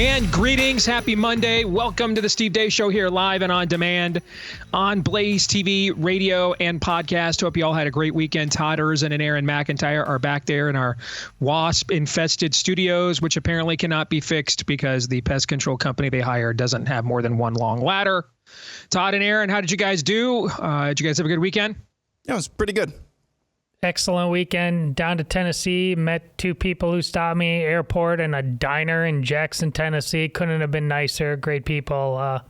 And greetings. Happy Monday. Welcome to the Steve Deace Show here live and on demand on Blaze TV, radio, and podcast. Hope you all had a great weekend. Todd Erzin and Aaron McIntyre are back there in our wasp-infested studios, which apparently cannot be fixed because the pest control company they hired doesn't have more than one long ladder. Todd and Aaron, how did you guys do? Did you guys have a good weekend? Yeah, it was pretty good. Excellent weekend. Down to Tennessee, met two people who stopped me, airport and a diner in Jackson, Tennessee. Couldn't have been nicer. Great people.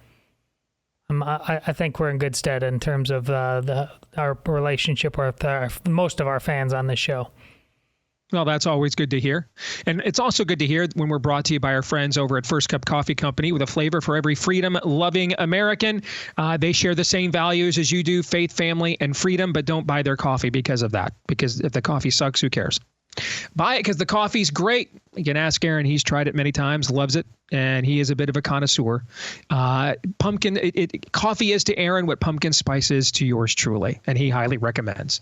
I think we're in good stead in terms of our relationship with most of our fans on this show. Well, that's always good to hear. And it's also good to hear when we're brought to you by our friends over at First Cup Coffee Company with a flavor for every freedom-loving American. They share the same values as you do, faith, family, and freedom, but don't buy their coffee because of that. Because if the coffee sucks, who cares? Buy it because the coffee's great. You can ask Aaron. He's tried it many times, loves it, and he is a bit of a connoisseur. Coffee is to Aaron what pumpkin spice is to yours truly, and he highly recommends.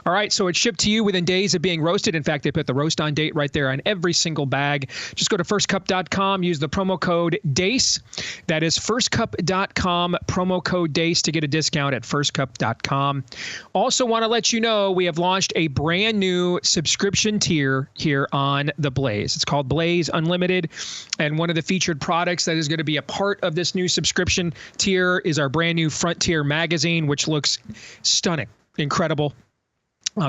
All right, so it's shipped to you within days of being roasted. In fact, they put the roast on date right there on every single bag. Just go to firstcup.com, use the promo code DACE. That is firstcup.com, promo code DACE to get a discount at firstcup.com. Also want to let you know we have launched a brand new subscription tier here on the Blaze. It's called Blaze Unlimited, and one of the featured products that is going to be a part of this new subscription tier is our brand new Frontier magazine, which looks stunning, incredible.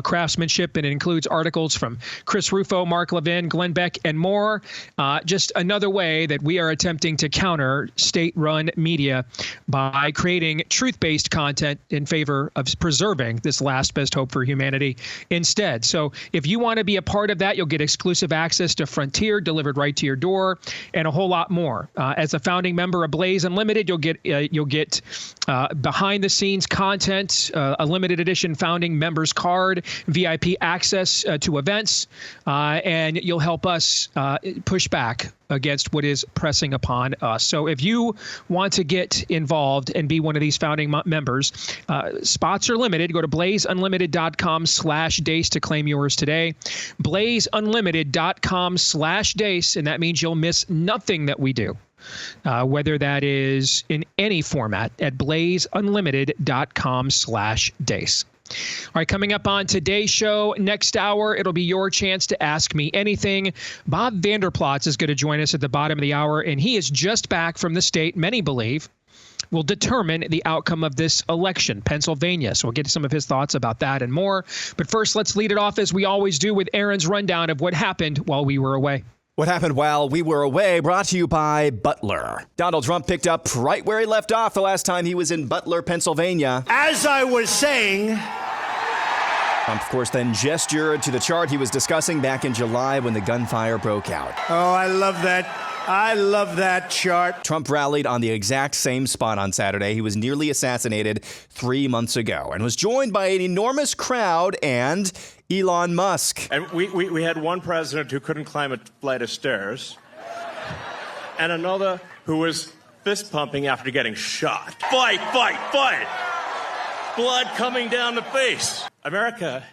Craftsmanship, and it includes articles from Chris Rufo, Mark Levin, Glenn Beck, and more. Just another way that we are attempting to counter state-run media by creating truth-based content in favor of preserving this last best hope for humanity instead. So if you want to be a part of that, you'll get exclusive access to Frontier delivered right to your door and a whole lot more. As a founding member of Blaze Unlimited, you'll get behind-the-scenes content, a limited edition founding members card, VIP access to events, and you'll help us push back against what is pressing upon us. So if you want to get involved and be one of these founding members, spots are limited. Go to blazeunlimited.com/Deace to claim yours today. blazeunlimited.com/Deace, and that means you'll miss nothing that we do. Whether that is in any format at blazeunlimited.com/Deace. All right, coming up on today's show, next hour, it'll be your chance to ask me anything. Bob Vander Plaats is going to join us at the bottom of the hour, and he is just back from the state many believe will determine the outcome of this election, Pennsylvania. So we'll get to some of his thoughts about that and more. But first, let's lead it off as we always do with Aaron's rundown of what happened while we were away. What happened while we were away, brought to you by Butler. Donald Trump picked up right where he left off the last time he was in Butler, Pennsylvania. As I was saying, Trump, of course, then gestured to the chart he was discussing back in July when the gunfire broke out. Oh, I love that. I love that chart. Trump rallied on the exact same spot on Saturday. He was nearly assassinated 3 months ago and was joined by an enormous crowd and Elon Musk. And we had one president who couldn't climb a flight of stairs, and another who was fist pumping after getting shot. Fight, fight, fight! Blood coming down the face. America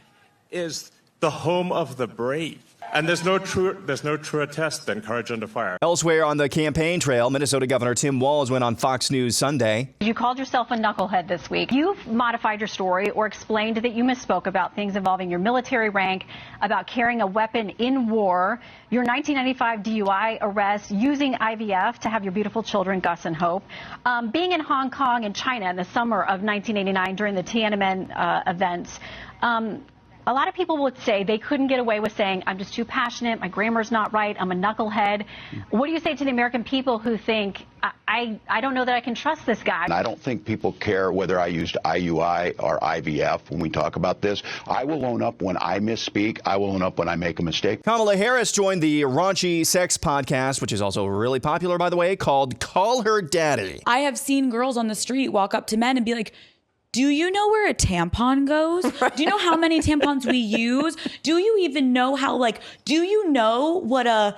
is the home of the brave. And there's no truer test than courage under fire. Elsewhere on the campaign trail, Minnesota Governor Tim Walz went on Fox News Sunday. You called yourself a knucklehead this week. You've modified your story or explained that you misspoke about things involving your military rank, about carrying a weapon in war, your 1995 DUI arrest, using IVF to have your beautiful children, Gus and Hope, being in Hong Kong and China in the summer of 1989 during the Tiananmen events. A lot of people would say they couldn't get away with saying, I'm just too passionate, my grammar's not right, I'm a knucklehead. What do you say to the American people who think, I don't know that I can trust this guy? I don't think people care whether I used IUI or IVF when we talk about this. I will own up when I misspeak. I will own up when I make a mistake. Kamala Harris joined the raunchy sex podcast, which is also really popular, by the way, called Call Her Daddy. I have seen girls on the street walk up to men and be like, do you know where a tampon goes? Right. Do you know how many tampons we use? Do you even know how, do you know what a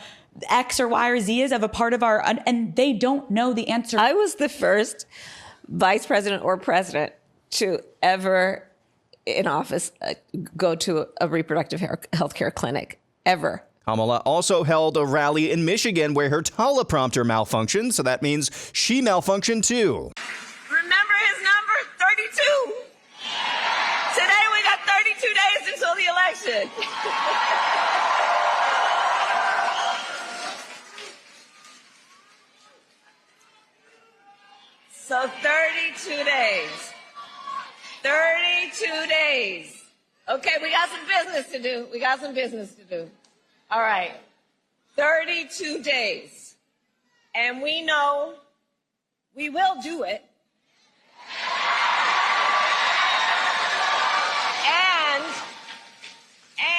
X or Y or Z is of a part of our, and they don't know the answer. I was the first vice president or president to ever in office go to a reproductive health care clinic, ever. Kamala also held a rally in Michigan where her teleprompter malfunctioned, so that means she malfunctioned too. Remember his number? 32. Today we got 32 days until the election. So 32 days. 32 days. Okay, we got some business to do. All right. 32 days. And we know we will do it.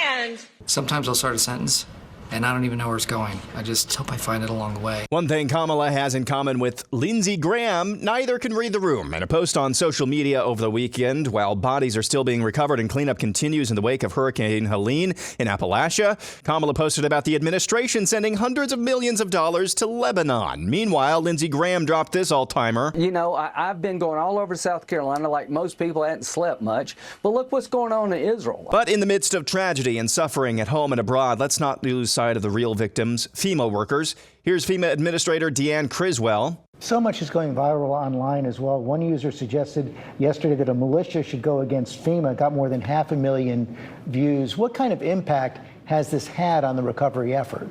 And sometimes I'll start a sentence and I don't even know where it's going. I just hope I find it along the way. One thing Kamala has in common with Lindsey Graham, neither can read the room. In a post on social media over the weekend, while bodies are still being recovered and cleanup continues in the wake of Hurricane Helene in Appalachia, Kamala posted about the administration sending hundreds of millions of dollars to Lebanon. Meanwhile, Lindsey Graham dropped this all-timer. You know, I've been going all over South Carolina like most people. I hadn't slept much. But look what's going on in Israel. But in the midst of tragedy and suffering at home and abroad, let's not lose sight of the real victims, FEMA workers. Here's FEMA Administrator Deanne Criswell. So much is going viral online as well. One user suggested yesterday that a militia should go against FEMA, got more than 500,000 views. What kind of impact has this had on the recovery effort?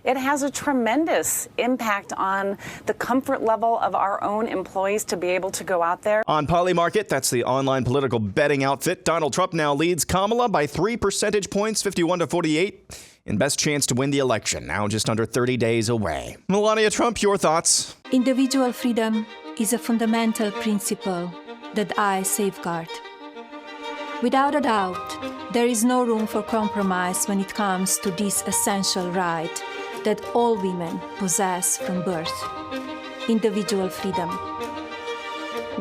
It has a tremendous impact on the comfort level of our own employees to be able to go out there. On Polymarket, that's the online political betting outfit, Donald Trump now leads Kamala by 3 percentage points, 51-48, in best chance to win the election, now just under 30 days away. Melania Trump, your thoughts? Individual freedom is a fundamental principle that I safeguard. Without a doubt, there is no room for compromise when it comes to this essential right that all women possess from birth, individual freedom.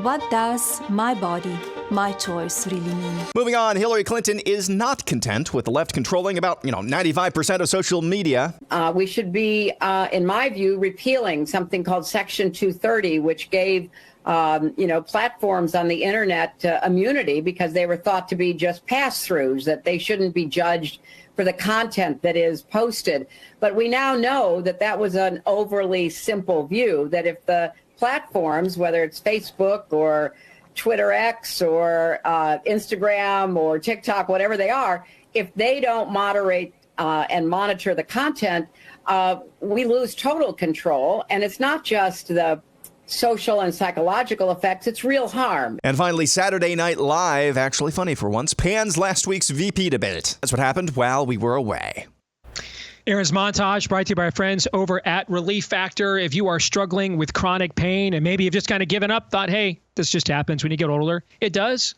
What does my body, my choice really mean? Moving on, Hillary Clinton is not content with the left controlling about, 95% of social media. We should be, in my view, repealing something called Section 230, which gave platforms on the internet immunity because they were thought to be just pass-throughs, that they shouldn't be judged for the content that is posted. But we now know that that was an overly simple view, that if the platforms, whether it's Facebook or Twitter X or Instagram or TikTok, whatever they are, if they don't moderate and monitor the content, we lose total control. And it's not just the social and psychological effects, it's real harm. And finally, Saturday Night Live, actually funny for once, pans last week's VP debate. That's what happened while we were away. Aaron's montage brought to you by our friends over at Relief Factor. If you are struggling with chronic pain and maybe you've just kind of given up, thought, hey, this just happens when you get older. It does,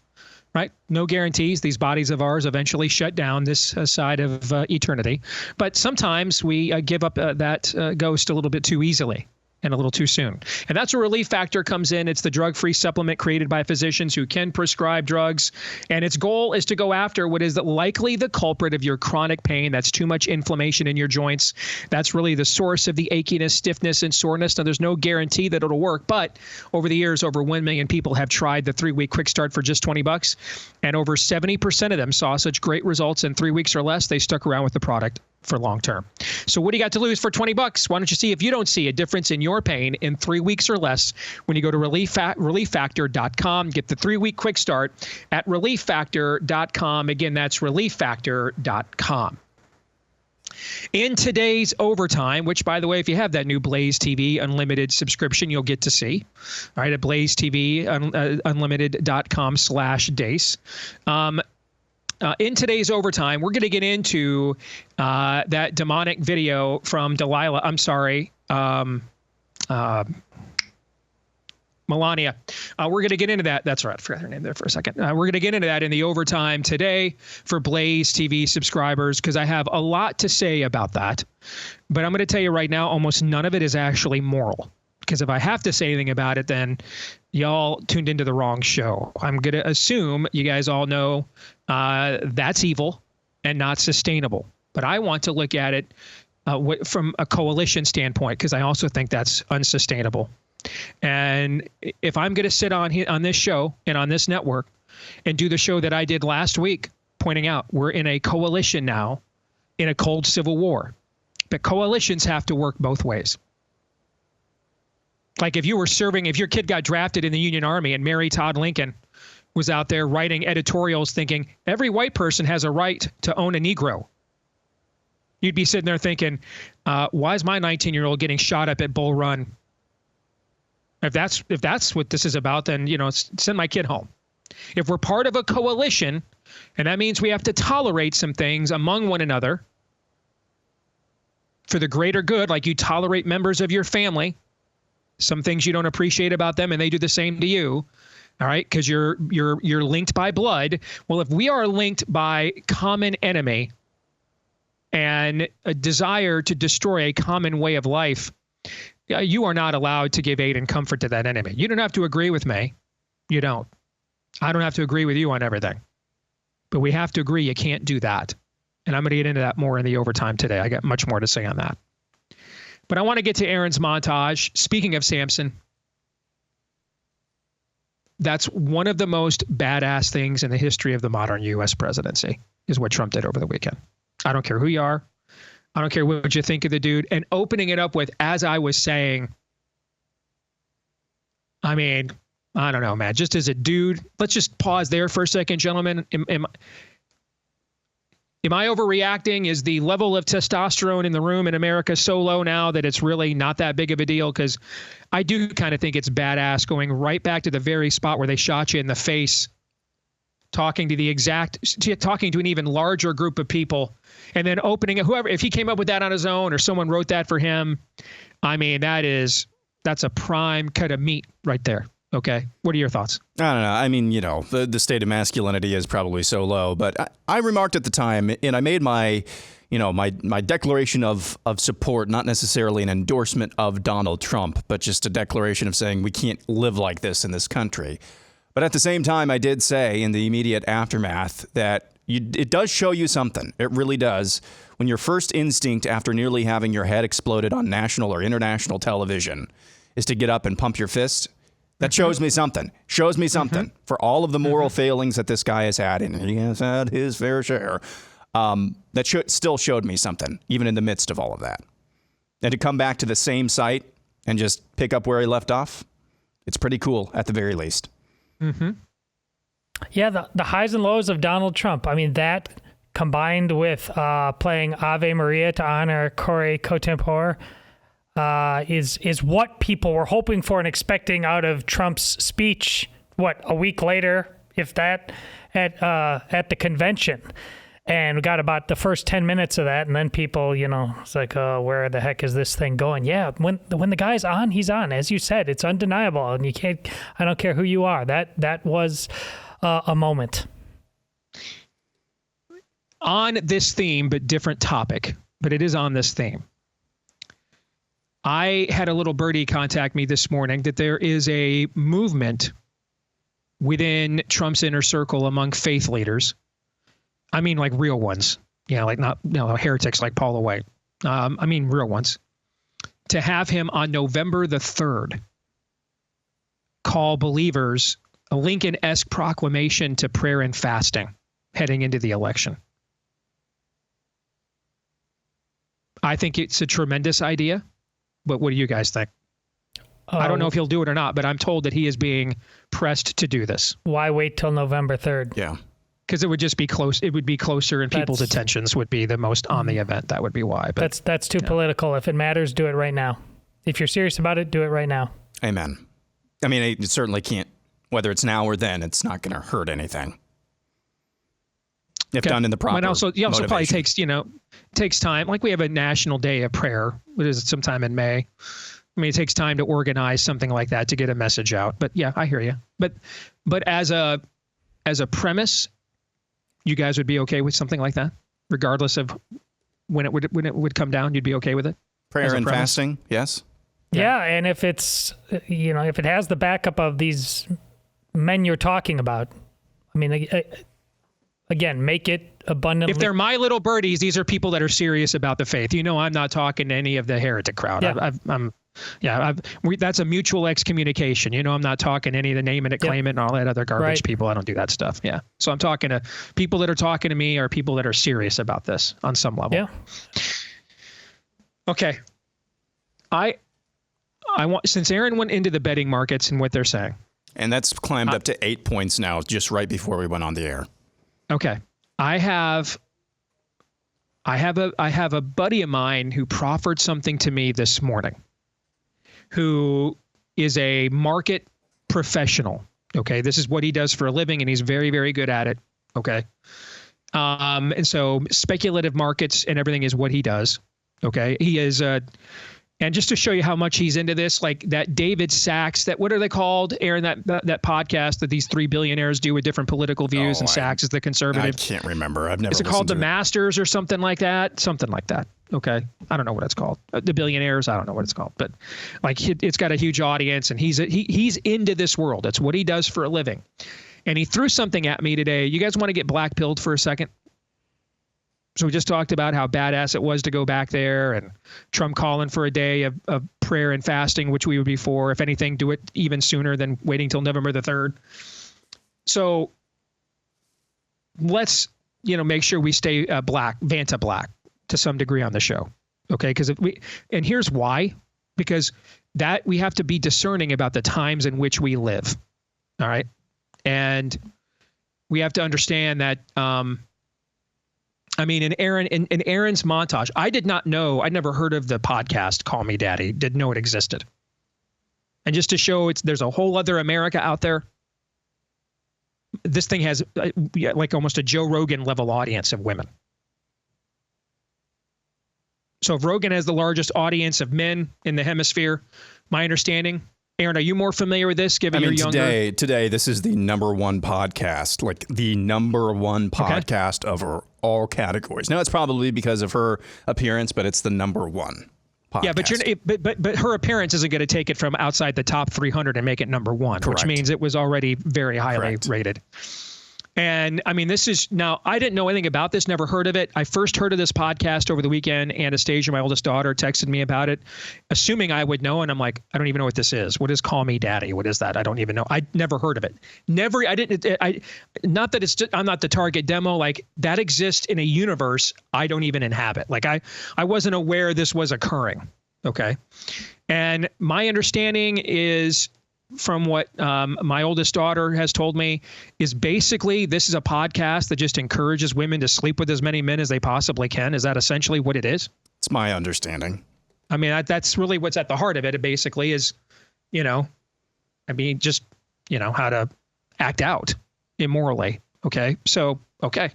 right? No guarantees. These bodies of ours eventually shut down this side of eternity. But sometimes we give up that ghost a little bit too easily and a little too soon. And that's where Relief Factor comes in. It's the drug-free supplement created by physicians who can prescribe drugs. And its goal is to go after what is likely the culprit of your chronic pain. That's too much inflammation in your joints. That's really the source of the achiness, stiffness, and soreness. Now, there's no guarantee that it'll work. But over the years, over 1 million people have tried the 3-week quick start for just $20. And over 70% of them saw such great results in 3 weeks or less, they stuck around with the product for long term. So what do you got to lose for $20? Why don't you see if you don't see a difference in your pain in 3 weeks or less when you go to relieffactor.com. Get the 3-week quick start at relieffactor.com. Again, that's relieffactor.com. In today's overtime, which, by the way, if you have that new Blaze TV Unlimited subscription, you'll get to see. All right, at Blaze TV Unlimited.com/Deace. In today's overtime, we're going to get into that demonic video from Delilah. I'm sorry, Melania. We're going to get into that. That's right. I forgot her name there for a second. We're going to get into that in the overtime today for Blaze TV subscribers because I have a lot to say about that. But I'm going to tell you right now, almost none of it is actually moral. Because if I have to say anything about it, then y'all tuned into the wrong show. I'm going to assume you guys all know that's evil and not sustainable. But I want to look at it from a coalition standpoint because I also think that's unsustainable. And if I'm going to sit on this show and on this network and do the show that I did last week, pointing out we're in a coalition now in a cold civil war. But coalitions have to work both ways. Like if your kid got drafted in the Union Army and Mary Todd Lincoln was out there writing editorials thinking every white person has a right to own a Negro, you'd be sitting there thinking, why is my 19-year-old getting shot up at Bull Run? If that's what this is about, then, send my kid home. If we're part of a coalition, and that means we have to tolerate some things among one another for the greater good, like you tolerate members of your family, some things you don't appreciate about them, and they do the same to you. All right, because you're linked by blood. Well, if we are linked by common enemy and a desire to destroy a common way of life, you are not allowed to give aid and comfort to that enemy. You don't have to agree with me. You don't. I don't have to agree with you on everything. But we have to agree you can't do that. And I'm going to get into that more in the overtime today. I got much more to say on that. But I want to get to Aaron's montage. Speaking of Samson, that's one of the most badass things in the history of the modern U.S. presidency, is what Trump did over the weekend. I don't care who you are. I don't care what you think of the dude. And opening it up with, as I was saying, I mean, I don't know, man. Just as a dude, let's just pause there for a second, gentlemen. Am I overreacting? Is the level of testosterone in the room in America so low now that it's really not that big of a deal? Because I do kind of think it's badass going right back to the very spot where they shot you in the face, talking to an even larger group of people, and then opening it. Whoever, if he came up with that on his own or someone wrote that for him, I mean, that's a prime cut of meat right there. Okay. What are your thoughts? I don't know. I mean, the state of masculinity is probably so low, but I remarked at the time, and I made my declaration of support, not necessarily an endorsement of Donald Trump, but just a declaration of saying we can't live like this in this country. But at the same time, I did say in the immediate aftermath that it does show you something. It really does. When your first instinct after nearly having your head exploded on national or international television is to get up and pump your fist, that shows me something. Shows me something for all of the moral failings that this guy has had, and he has had his fair share. Still showed me something, even in the midst of all of that. And to come back to the same site and just pick up where he left off, it's pretty cool at the very least. Mm-hmm. Yeah, the highs and lows of Donald Trump. I mean, that combined with playing Ave Maria to honor Corey Cotempour is what people were hoping for and expecting out of Trump's speech. A week later, if that, at the convention, and we got about the first 10 minutes of that, and then people, it's like, where the heck is this thing going? Yeah, when the guy's on, he's on. As you said, it's undeniable, and you can't. I don't care who you are. That was a moment. On this theme, but different topic, but it is on this theme. I had a little birdie contact me this morning that there is a movement within Trump's inner circle among faith leaders. I mean, like real ones, like not heretics like Paula White. I mean, real ones. To have him on November the 3rd call believers a Lincoln-esque proclamation to prayer and fasting heading into the election. I think it's a tremendous idea. But what do you guys think? I don't know if he'll do it or not, but I'm told that he is being pressed to do this. Why wait till November 3rd? Yeah. Because it would just be close. It would be closer, and people's attentions would be the most on the event. That would be why. But that's too political. If it matters, do it right now. If you're serious about it, do it right now. Amen. I mean, it certainly can't. Whether it's now or then, it's not going to hurt anything. If done in the proper motivation. Also probably takes time. Like we have a national day of prayer. What is it? Sometime in May. I mean, it takes time to organize something like that to get a message out. But yeah, I hear you. But as a premise, you guys would be okay with something like that, regardless of when it would come down. You'd be okay with it. Prayer and fasting, yes. Yeah, and if it's if it has the backup of these men you're talking about, I mean. Again, make it abundantly. If they're my little birdies, these are people that are serious about the faith. I'm not talking to any of the heretic crowd. Yeah. Yeah, that's a mutual excommunication. You know, I'm not talking any of the name it, claim it, and all that other garbage people. I don't do that stuff. Yeah. So I'm talking to people that are talking to me are people that are serious about this on some level. Yeah. Okay. I want, since Aaron went into the betting markets and what they're saying. And that's climbed up to 8 points now, just right before we went on the air. Okay. I have a buddy of mine who proffered something to me this morning, who is a market professional. Okay. This is what he does for a living, and he's very, very good at it. Okay. And so speculative markets and everything is what he does. Okay. He is, and just to show you how much he's into this, like that David Sachs, that, what are they called, Aaron, that podcast that these three billionaires do with different political views, and Sachs is the conservative. I can't remember. I've never. Is it called The Masters or something like that? Something like that. Okay. I don't know what it's called. The Billionaires. I don't know what it's called, but like it's got a huge audience, and he's into this world. That's what he does for a living. And he threw something at me today. You guys want to get black-pilled for a second? So we just talked about how badass it was to go back there, and Trump calling for a day of prayer and fasting, which we would be for. If anything, do it even sooner than waiting till November the 3rd. So let's, make sure we stay Vanta black to some degree on the show. Okay. And here's why, because that we have to be discerning about the times in which we live. All right. And we have to understand that, in Aaron's montage, I did not know, I'd never heard of the podcast Call Me Daddy, didn't know it existed. And just to show there's a whole other America out there, this thing has like almost a Joe Rogan level audience of women. So if Rogan has the largest audience of men in the hemisphere, my understanding, Aaron, are you more familiar with this, given you're younger? Today, this is the number one podcast, like the number one podcast of all categories. Now, it's probably because of her appearance, but it's the number one podcast. Yeah, but her appearance isn't going to take it from outside the top 300 and make it number one, which means it was already very highly rated. And this is now, I didn't know anything about this, never heard of it. I first heard of this podcast over the weekend. Anastasia, my oldest daughter, texted me about it, assuming I would know. And I'm like, I don't even know what this is. What is Call Me Daddy? What is that? I don't even know. I never heard of it. Not that I'm not the target demo. Like, that exists in a universe I don't even inhabit. Like, I wasn't aware this was occurring. Okay. And my understanding is, from what my oldest daughter has told me, is basically this is a podcast that just encourages women to sleep with as many men as they possibly can. Is that essentially what it is? It's my understanding. That's really what's at the heart of it. It basically is, just, how to act out immorally. Okay. So, okay.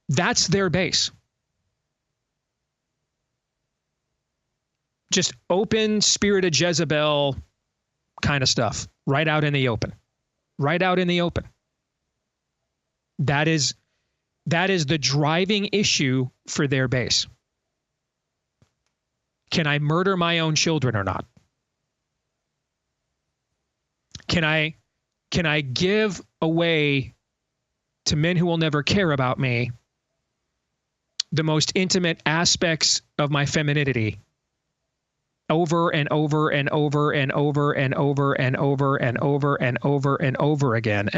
That's their base. Just open spirited Jezebel kind of stuff right out in the open. That is the driving issue for their base. Can I murder my own children or not? Can I give away to men who will never care about me the most intimate aspects of my femininity over and over and over and over and over and over and over and over and over again?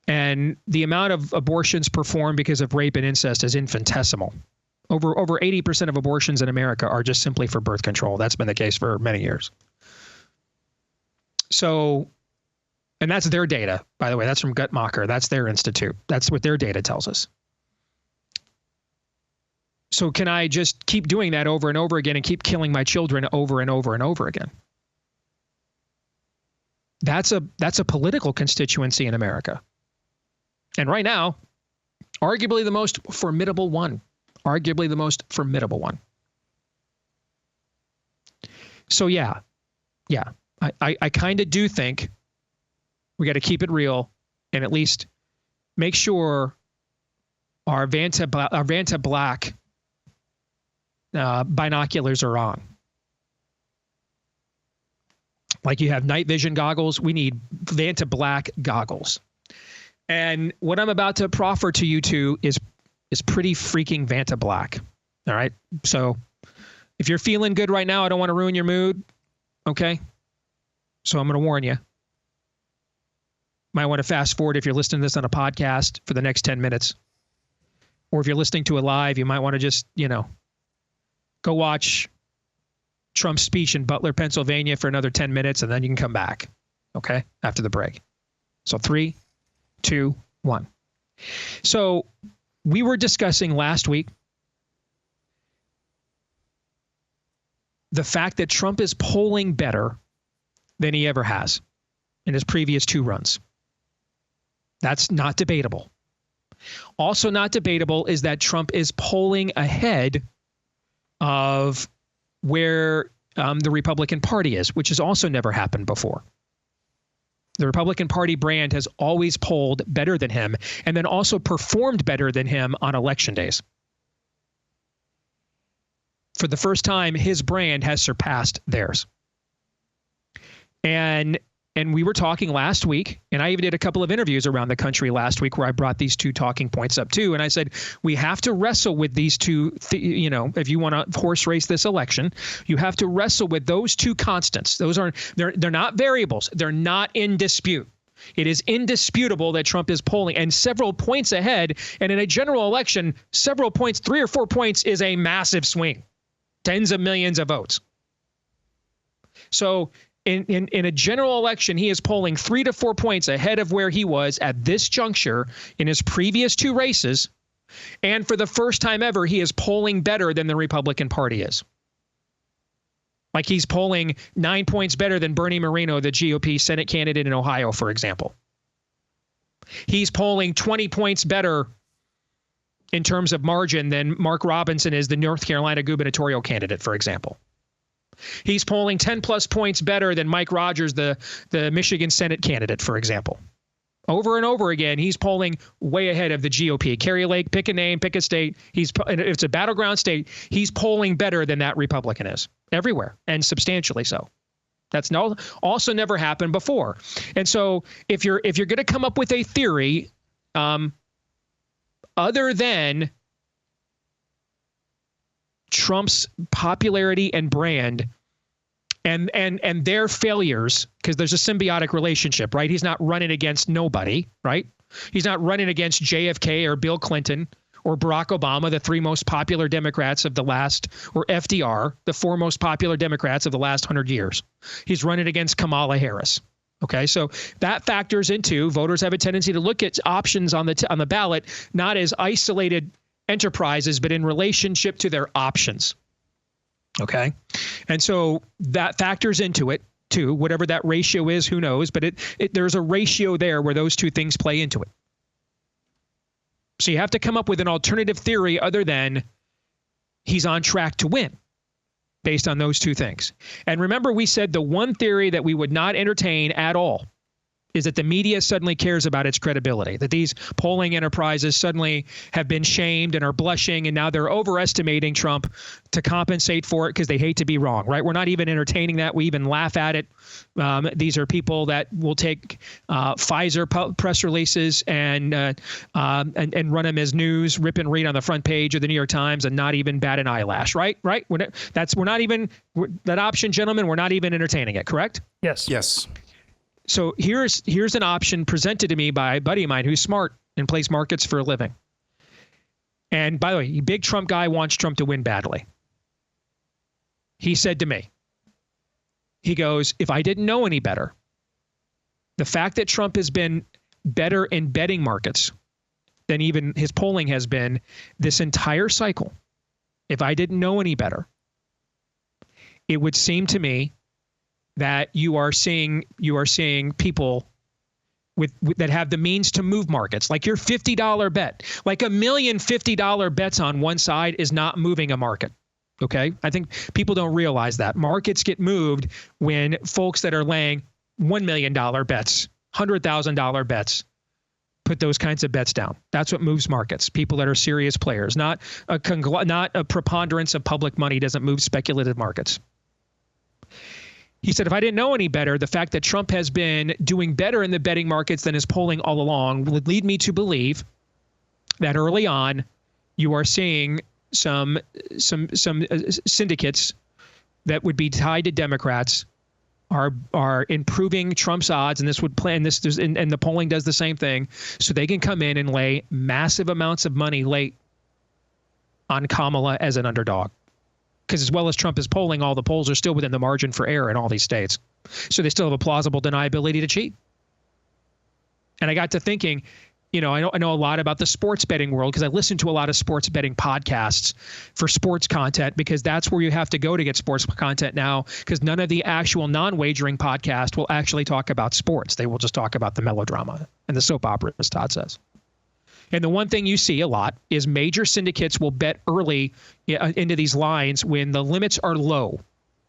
And the amount of abortions performed because of rape and incest is infinitesimal. Over 80% of abortions in America are just simply for birth control. That's been the case for many years. So, and that's their data, by the way. That's from Guttmacher. That's their institute. That's what their data tells us. So can I just keep doing that over and over again and keep killing my children over and over and over again? That's a political constituency in America. And right now, arguably the most formidable one. So yeah, I kind of do think we got to keep it real and at least make sure our Vanta Black binoculars are on. Like, you have night vision goggles, we need Vanta Black goggles. And what I'm about to proffer to you two is pretty freaking Vanta Black. All right. So if you're feeling good right now, I don't want to ruin your mood. Okay. So I'm going to warn you. Might want to fast forward if you're listening to this on a podcast for the next 10 minutes. Or if you're listening to it live, you might want to just, go watch Trump's speech in Butler, Pennsylvania for another 10 minutes, and then you can come back. Okay? After the break. So 3, 2, 1. So we were discussing last week the fact that Trump is polling better than he ever has in his previous 2 runs. That's not debatable. Also not debatable is that Trump is polling ahead of where the Republican Party is, which has also never happened before. The Republican Party brand has always polled better than him and then also performed better than him on election days. For the first time, his brand has surpassed theirs. And we were talking last week, and I even did a couple of interviews around the country last week where I brought these 2 talking points up too. And I said, we have to wrestle with these 2, if you want to horse race this election, you have to wrestle with those 2 constants. They're not variables. They're not in dispute. It is indisputable that Trump is polling and several points ahead. And in a general election, several points, 3 or 4 points is a massive swing. Tens of millions of votes. So in a general election, he is polling 3 to 4 points ahead of where he was at this juncture in his previous 2 races. And for the first time ever, he is polling better than the Republican Party is. Like he's polling 9 points better than Bernie Moreno, the GOP Senate candidate in Ohio, for example. He's polling 20 points better in terms of margin than Mark Robinson is, the North Carolina gubernatorial candidate, for example. He's polling 10 plus points better than Mike Rogers, the Michigan Senate candidate, for example. Over and over again, he's polling way ahead of the GOP. Kerry Lake, pick a name, pick a state. If it's a battleground state, he's polling better than that Republican is everywhere, and substantially so. That's also never happened before. And so if you're going to come up with a theory other than Trump's popularity and brand and their failures, because there's a symbiotic relationship, right? He's not running against nobody, right? He's not running against JFK or Bill Clinton or Barack Obama, the 3 most popular Democrats of the last, or FDR, the 4 most popular Democrats of the last 100 years. He's running against Kamala Harris. Okay, so that factors into voters have a tendency to look at options on the ballot not as isolated enterprises, but in relationship to their options. Okay. And so that factors into it too. Whatever that ratio is, who knows, but there's a ratio there where those 2 things play into it. So you have to come up with an alternative theory other than he's on track to win based on those 2 things. And remember, we said the one theory that we would not entertain at all is that the media suddenly cares about its credibility, that these polling enterprises suddenly have been shamed and are blushing, and now they're overestimating Trump to compensate for it because they hate to be wrong, right? We're not even entertaining that. We even laugh at it. These are people that will take Pfizer press releases and run them as news, rip and read on the front page of the New York Times and not even bat an eyelash, right? Right? That option, gentlemen, we're not even entertaining it, correct? Yes. Yes. So here's an option presented to me by a buddy of mine who's smart and plays markets for a living. And by the way, big Trump guy wants Trump to win badly. He said to me, he goes, if I didn't know any better, the fact that Trump has been better in betting markets than even his polling has been this entire cycle, if I didn't know any better, it would seem to me that you are seeing people with that have the means to move markets, like your $50 bet, like $1 million $50 bets on one side is not moving a market. Okay, I think people don't realize that markets get moved when folks that are laying $1 million bets, $100,000 bets, put those kinds of bets down. That's what moves markets. People that are serious players, not a preponderance of public money doesn't move speculative markets. He said, if I didn't know any better, the fact that Trump has been doing better in the betting markets than his polling all along would lead me to believe that early on you are seeing some syndicates that would be tied to Democrats are improving Trump's odds, and this would plan this, and the polling does the same thing, so they can come in and lay massive amounts of money late on Kamala as an underdog. Because as well as Trump is polling, all the polls are still within the margin for error in all these states. So they still have a plausible deniability to cheat. And I got to thinking, you know, I know a lot about the sports betting world because I listen to a lot of sports betting podcasts for sports content, because that's where you have to go to get sports content now, because none of the actual non-wagering podcast will actually talk about sports. They will just talk about the melodrama and the soap opera, as Todd says. And the one thing you see a lot is major syndicates will bet early into these lines when the limits are low,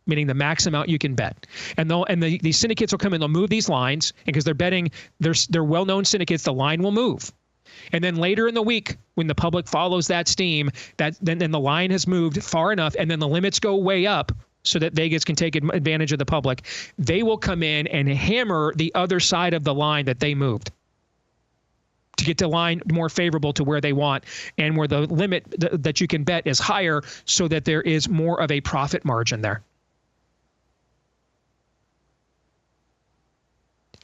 meaning the max amount you can bet. And these syndicates will come in, they'll move these lines, and because they're betting, they're well-known syndicates, the line will move. And then later in the week, when the public follows that steam, then the line has moved far enough, and then the limits go way up so that Vegas can take advantage of the public. They will come in and hammer the other side of the line that they moved to get the line more favorable to where they want, and where the limit that you can bet is higher, so that there is more of a profit margin there.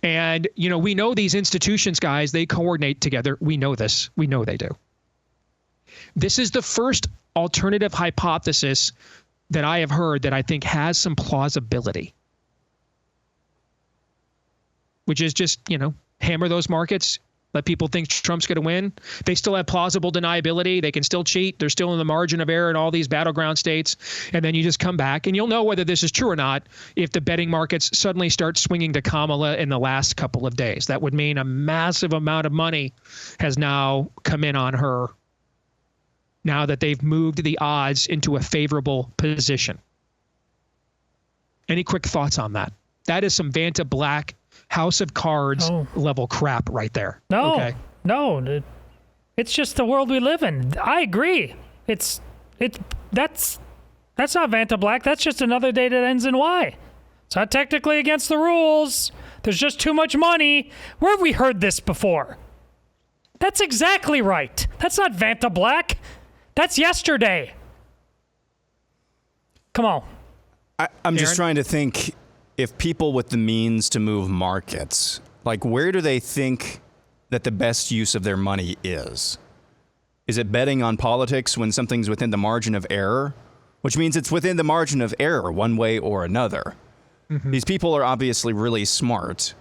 And, you know, we know these institutions, guys, they coordinate together. We know this. We know they do. This is the first alternative hypothesis that I have heard that I think has some plausibility, which is just, you know, hammer those markets. Let people think Trump's going to win. They still have plausible deniability. They can still cheat. They're still in the margin of error in all these battleground states. And then you just come back, and you'll know whether this is true or not if the betting markets suddenly start swinging to Kamala in the last couple of days. That would mean a massive amount of money has now come in on her now that they've moved the odds into a favorable position. Any quick thoughts on that? That is some Vanta Black House of Cards level crap right there. No, it's just the world we live in. I agree. That's not Vanta Black. That's just another day that ends in Y. It's not technically against the rules. There's just too much money. Where have we heard this before? That's exactly right. That's not Vanta Black. That's yesterday. Come on. I'm just trying to think, if people with the means to move markets, like, where do they think that the best use of their money is? Is it betting on politics when something's within the margin of error? Which means it's within the margin of error one way or another. Mm-hmm. These people are obviously really smart.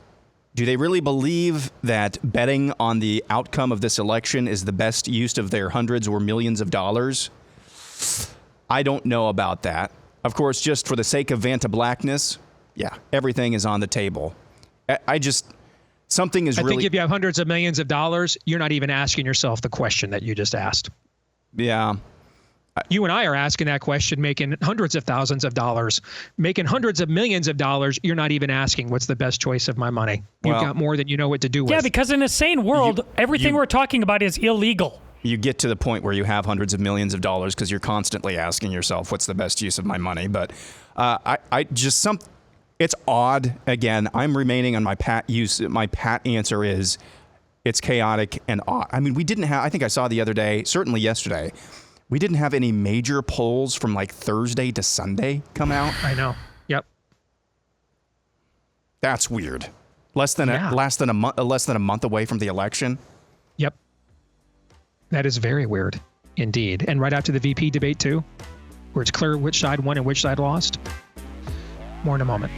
Do they really believe that betting on the outcome of this election is the best use of their hundreds or millions of dollars? I don't know about that. Of course, just for the sake of Vanta Blackness, yeah, everything is on the table. Something is really... I think if you have hundreds of millions of dollars, you're not even asking yourself the question that you just asked. Yeah. You and I are asking that question, making hundreds of thousands of dollars, making hundreds of millions of dollars. You're not even asking what's the best choice of my money. You've got more than you know what to do with. Yeah, because in a sane world, everything we're talking about is illegal. You get to the point where you have hundreds of millions of dollars because you're constantly asking yourself, what's the best use of my money? But it's odd. Again, I'm remaining on my pat answer is it's chaotic and odd. I mean, we didn't have, I think I saw the other day, certainly yesterday, we didn't have any major polls from like Thursday to Sunday come out. I know. Yep. That's weird. Less than a month away from the election. Yep. That is very weird indeed. And right after the VP debate too, where it's clear which side won and which side lost. More in a moment.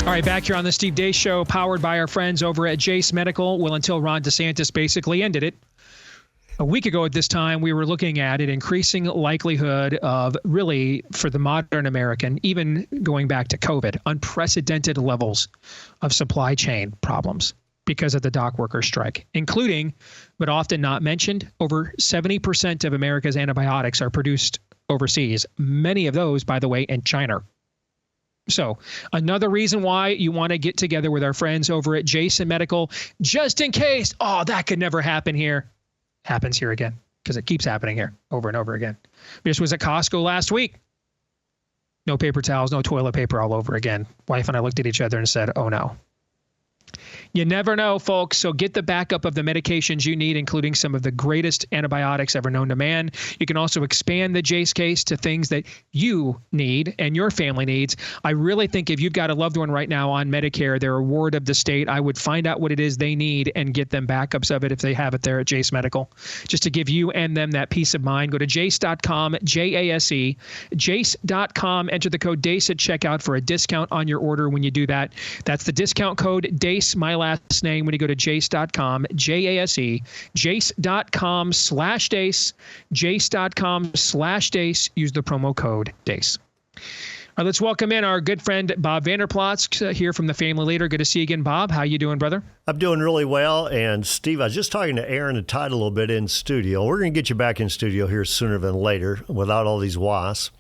All right, back here on the Steve Deace Show, powered by our friends over at Jace Medical. Well, until Ron DeSantis basically ended it. A week ago at this time, we were looking at an increasing likelihood of really, for the modern American, even going back to COVID, unprecedented levels of supply chain problems because of the dock worker strike, including, but often not mentioned, over 70% of America's antibiotics are produced overseas. Many of those, by the way, in China. So another reason why you want to get together with our friends over at Jason Medical, just in case, that could never happen here. Happens here again. because it keeps happening here over and over again. We just was at Costco last week. No paper towels, no toilet paper all over again. Wife and I looked at each other and said, oh no. You never know, folks. So get the backup of the medications you need, including some of the greatest antibiotics ever known to man. You can also expand the Jace case to things that you need and your family needs. I really think if you've got a loved one right now on Medicare, they're a ward of the state, I would find out what it is they need and get them backups of it if they have it there at Jace Medical. Just to give you and them that peace of mind, go to jace.com, J-A-S-E, jace.com, enter the code DACE at checkout for a discount on your order when you do that. That's the discount code DACE, my last name, when you go to jace.com, J-A-S-E, jace.com/DACE, jace.com/DACE. Use the promo code DACE. All right, let's welcome in our good friend Bob Vander Plaats here from the Family Leader. Good to see you again, Bob. How you doing, brother? I'm doing really well. And Steve, I was just talking to Aaron and Todd a little bit in studio. We're going to get you back in studio here sooner than later without all these wasps.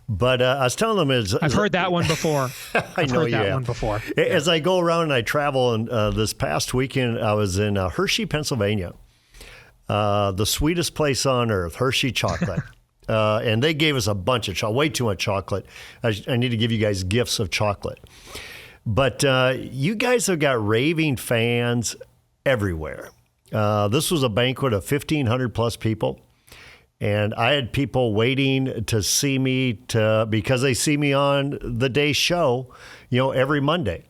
But I was telling them I've heard that one before. I've heard that one before. As I go around and I travel, and this past weekend I was in Hershey, Pennsylvania, the sweetest place on earth, Hershey chocolate. And they gave us a bunch of chocolate, way too much chocolate. I need to give you guys gifts of chocolate. But you guys have got raving fans everywhere. This was a banquet of 1,500 plus people. And I had people waiting to see me because they see me on the day show, every Monday.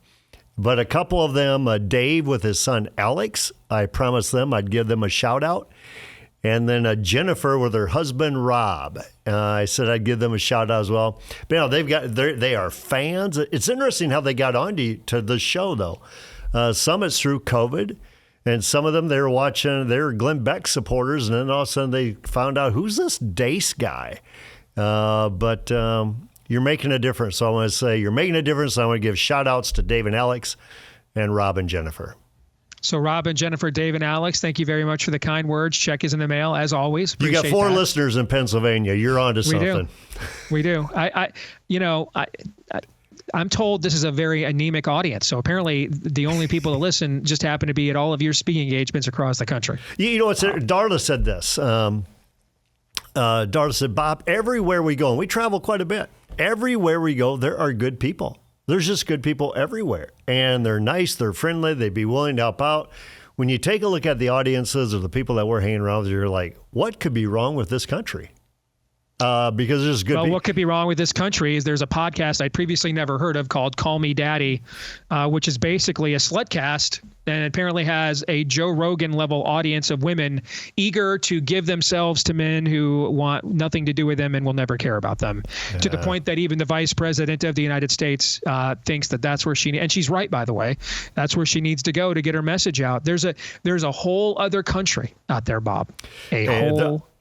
But a couple of them, Dave with his son Alex, I promised them I'd give them a shout out. And then Jennifer with her husband Rob, I said I'd give them a shout out as well. But they are fans. It's interesting how they got on to the show though. Some it's through COVID. And some of them, they were Glenn Beck supporters, and then all of a sudden they found out, who's this Dace guy? But you're making a difference. So I want to say you're making a difference. I want to give shout-outs to Dave and Alex and Rob and Jennifer. So Rob and Jennifer, Dave and Alex, thank you very much for the kind words. Check is in the mail, as always. You got 4 listeners in Pennsylvania. You're on to something. We do. I'm told this is a very anemic audience. So apparently the only people that listen just happen to be at all of your speaking engagements across the country. Darla said this. Darla said, Bob, everywhere we go, and we travel quite a bit, everywhere we go, there are good people. There's just good people everywhere. And they're nice, they're friendly, they'd be willing to help out. When you take a look at the audiences or the people that we're hanging around with, you're like, what could be wrong with this country? Because there's good. Well, what could be wrong with this country is there's a podcast I'd previously never heard of called Call Me Daddy, which is basically a slutcast, and it apparently has a Joe Rogan level audience of women eager to give themselves to men who want nothing to do with them and will never care about them, to the point that even the vice president of the United States thinks that that's where and she's right, by the way, that's where she needs to go to get her message out. There's a whole other country out there, Bob.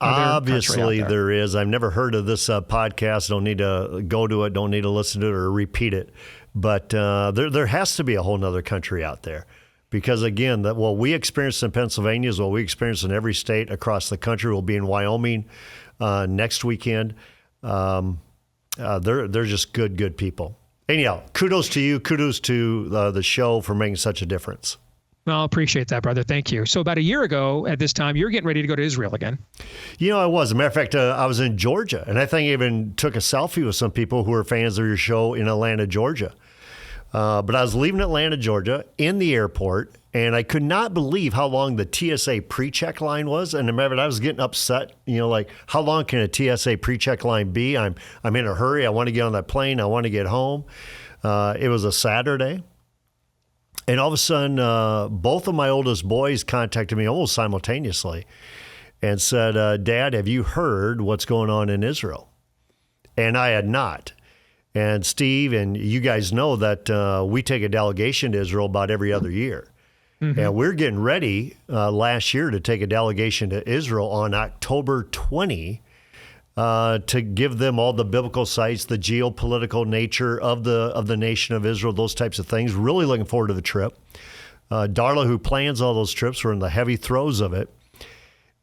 Obviously there is. I've never heard of this podcast. Don't need to go to it. Don't need to listen to it or repeat it. But there has to be a whole nother country out there. Because, again, what we experienced in Pennsylvania is what we experience in every state across the country. We'll be in Wyoming next weekend. They're just good people. Anyhow, kudos to you. Kudos to the show for making such a difference. Well, I appreciate that, brother. Thank you. So about a year ago at this time, you were getting ready to go to Israel again. I was. As a matter of fact, I was in Georgia. And I think I even took a selfie with some people who were fans of your show in Atlanta, Georgia. But I was leaving Atlanta, Georgia, in the airport, and I could not believe how long the TSA pre-check line was. And remember, I was getting upset, like, how long can a TSA pre-check line be? I'm in a hurry. I want to get on that plane. I want to get home. It was a Saturday. And all of a sudden, both of my oldest boys contacted me almost simultaneously and said, Dad, have you heard what's going on in Israel? And I had not. And Steve, and you guys know that we take a delegation to Israel about every other year. Mm-hmm. And we're getting ready last year to take a delegation to Israel on October 20 to give them all the biblical sites, the geopolitical nature of the nation of Israel, those types of things. Really looking forward to the trip. Darla, who plans all those trips, were in the heavy throes of it.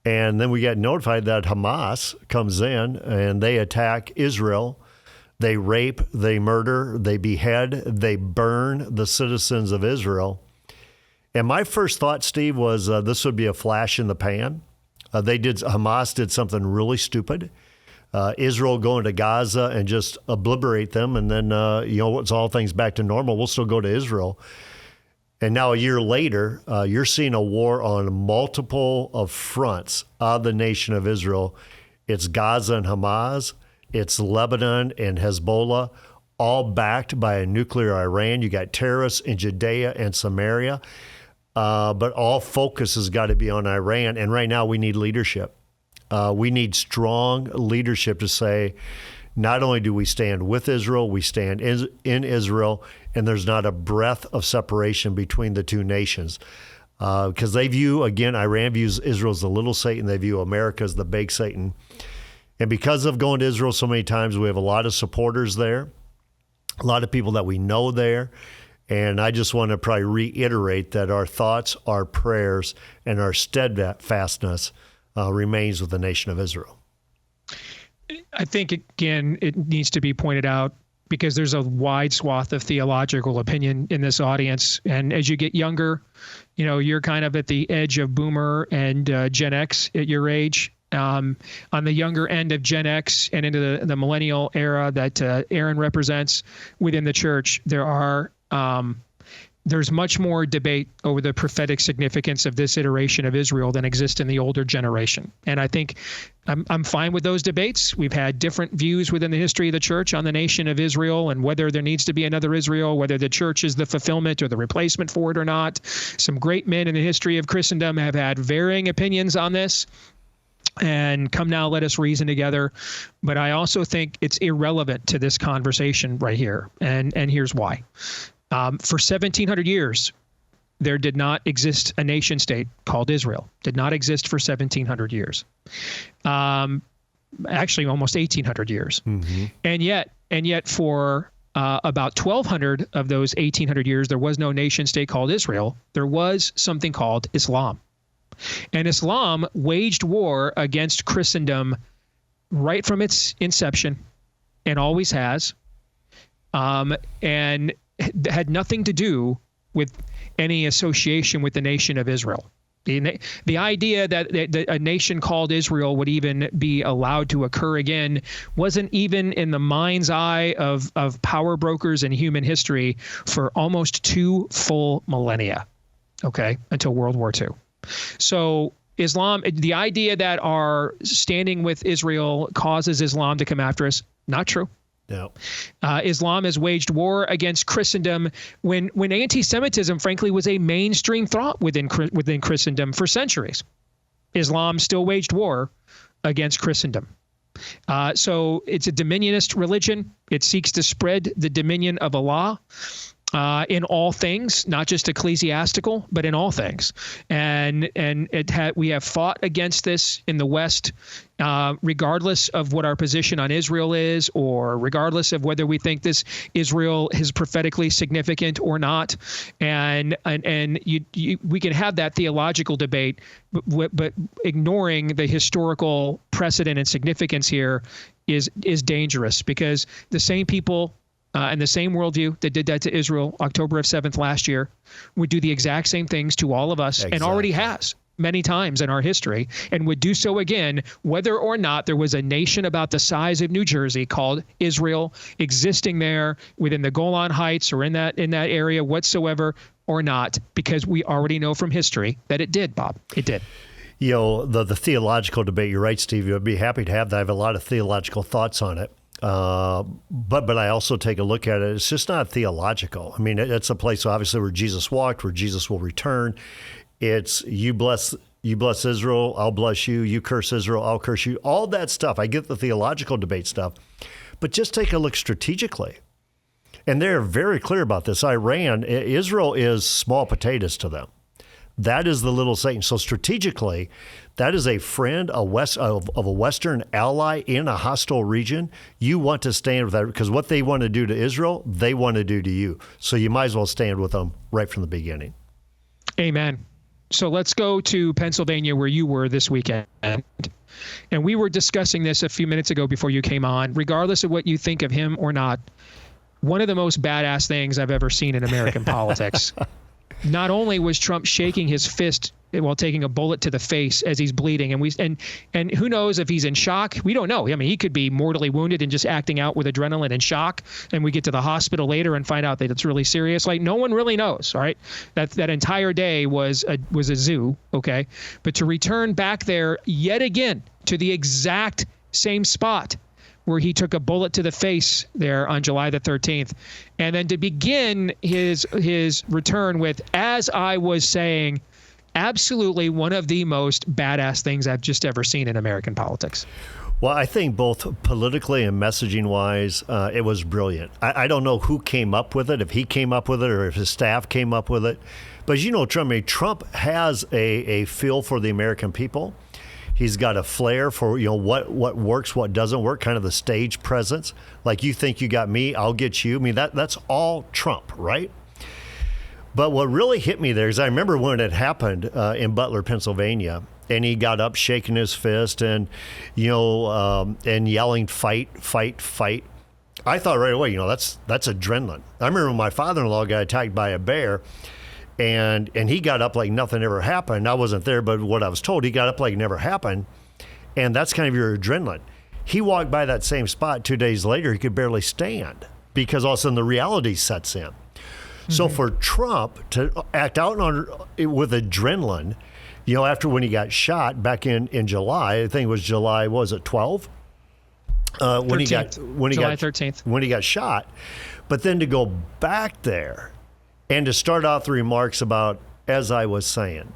And then we got notified that Hamas comes in and they attack Israel. They rape, they murder, they behead, they burn the citizens of Israel. And my first thought, Steve, was this would be a flash in the pan. Hamas did something really stupid. Israel going to Gaza and just obliterate them, and then once all things back to normal, we'll still go to Israel. And now a year later, you're seeing a war on multiple of fronts of the nation of Israel. It's Gaza and Hamas, it's Lebanon and Hezbollah, all backed by a nuclear Iran. You got terrorists in Judea and Samaria, but all focus has got to be on Iran. And right now we need leadership. We need strong leadership to say, not only do we stand with Israel, we stand in Israel, and there's not a breath of separation between the two nations. Because they view, again, Iran views Israel as the little Satan. They view America as the big Satan. And because of going to Israel so many times, we have a lot of supporters there, a lot of people that we know there. And I just want to probably reiterate that our thoughts, our prayers, and our steadfastness remains with the nation of Israel. I think, again, it needs to be pointed out because there's a wide swath of theological opinion in this audience. And as you get younger, you're kind of at the edge of boomer and Gen X at your age. On the younger end of Gen X and into the millennial era that Aaron represents within the church, there's much more debate over the prophetic significance of this iteration of Israel than exists in the older generation. And I think I'm fine with those debates. We've had different views within the history of the church on the nation of Israel and whether there needs to be another Israel, whether the church is the fulfillment or the replacement for it or not. Some great men in the history of Christendom have had varying opinions on this. And come now, let us reason together. But I also think it's irrelevant to this conversation right here. And here's why. For 1,700 years, there did not exist a nation state called Israel. Did not exist for 1,700 years. Actually, almost 1,800 years. Mm-hmm. And yet for about 1,200 of those 1,800 years, there was no nation state called Israel. There was something called Islam. And Islam waged war against Christendom right from its inception and always has, and had nothing to do with any association with the nation of Israel. The idea that a nation called Israel would even be allowed to occur again wasn't even in the mind's eye of power brokers in human history for almost 2 full millennia, until World War II. So Islam, the idea that our standing with Israel causes Islam to come after us, not true. No. Islam has waged war against Christendom when anti-Semitism, frankly, was a mainstream thought within Christendom for centuries. Islam still waged war against Christendom. So it's a dominionist religion. It seeks to spread the dominion of Allah. In all things, not just ecclesiastical, but in all things. And we have fought against this in the West, regardless of what our position on Israel is, or regardless of whether we think this Israel is prophetically significant or not. And we can have that theological debate, but ignoring the historical precedent and significance here is dangerous, because the same people and the same worldview that did that to Israel October 7th last year would do the exact same things to all of us. Exactly. And already has many times in our history, and would do so again, whether or not there was a nation about the size of New Jersey called Israel existing there within the Golan Heights or in that area whatsoever or not, because we already know from history that it did, Bob. It did. The theological debate, you're right, Steve. I'd be happy to have that. I have a lot of theological thoughts on it. But I also take a look at it. It's just not theological. I mean, it's a place obviously where Jesus walked, where Jesus will return. It's you bless Israel, I'll bless you. You curse Israel, I'll curse you. All that stuff. I get the theological debate stuff, but just take a look strategically. And they're very clear about this. Israel is small potatoes to them. That is the little Satan. So strategically, that is a friend, of a Western ally in a hostile region. You want to stand with that, because what they want to do to Israel, they want to do to you. So you might as well stand with them right from the beginning. Amen. So let's go to Pennsylvania, where you were this weekend. And we were discussing this a few minutes ago before you came on. Regardless of what you think of him or not, one of the most badass things I've ever seen in American politics. Not only was Trump shaking his fist while taking a bullet to the face as he's bleeding. And who knows if he's in shock? We don't know. I mean, he could be mortally wounded and just acting out with adrenaline and shock. And we get to the hospital later and find out that it's really serious. Like, no one really knows, right? That entire day was a zoo, okay? But to return back there yet again to the exact same spot where he took a bullet to the face there on July the 13th. And then to begin his return with, as I was saying, absolutely one of the most badass things I've just ever seen in American politics. Well, I think both politically and messaging-wise, it was brilliant. I don't know who came up with it, if he came up with it or if his staff came up with it. But Trump has a feel for the American people. He's got a flair for what works, what doesn't work, kind of the stage presence. Like, you think you got me, I'll get you. I mean, that's all Trump, right? But what really hit me there is I remember when it happened in Butler, Pennsylvania, and he got up shaking his fist and and yelling, "Fight, fight, fight." I thought right away, that's adrenaline. I remember when my father-in-law got attacked by a bear, and he got up like nothing ever happened. I wasn't there, but what I was told, he got up like it never happened, and that's kind of your adrenaline. He walked by that same spot 2 days later, he could barely stand because all of a sudden the reality sets in. So for Trump to act out with adrenaline, after when he got shot back in July, I think it was July, was it 12? July 13th. When he got shot. But then to go back there and to start off the remarks about, as I was saying,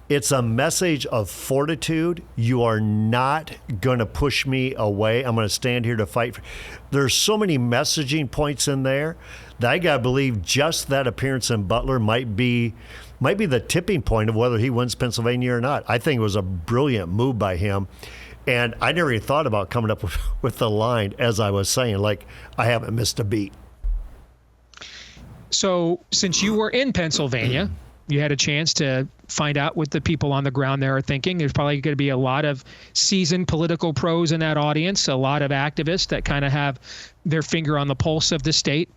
it's a message of fortitude. You are not going to push me away. I'm going to stand here to fight. There's so many messaging points in there that I got to believe just that appearance in Butler might be the tipping point of whether he wins Pennsylvania or not. I think it was a brilliant move by him. And I never even thought about coming up with the line, as I was saying, like, I haven't missed a beat. So since you were in Pennsylvania, you had a chance to find out what the people on the ground there are thinking. There's probably going to be a lot of seasoned political pros in that audience, a lot of activists that kind of have their finger on the pulse of the state.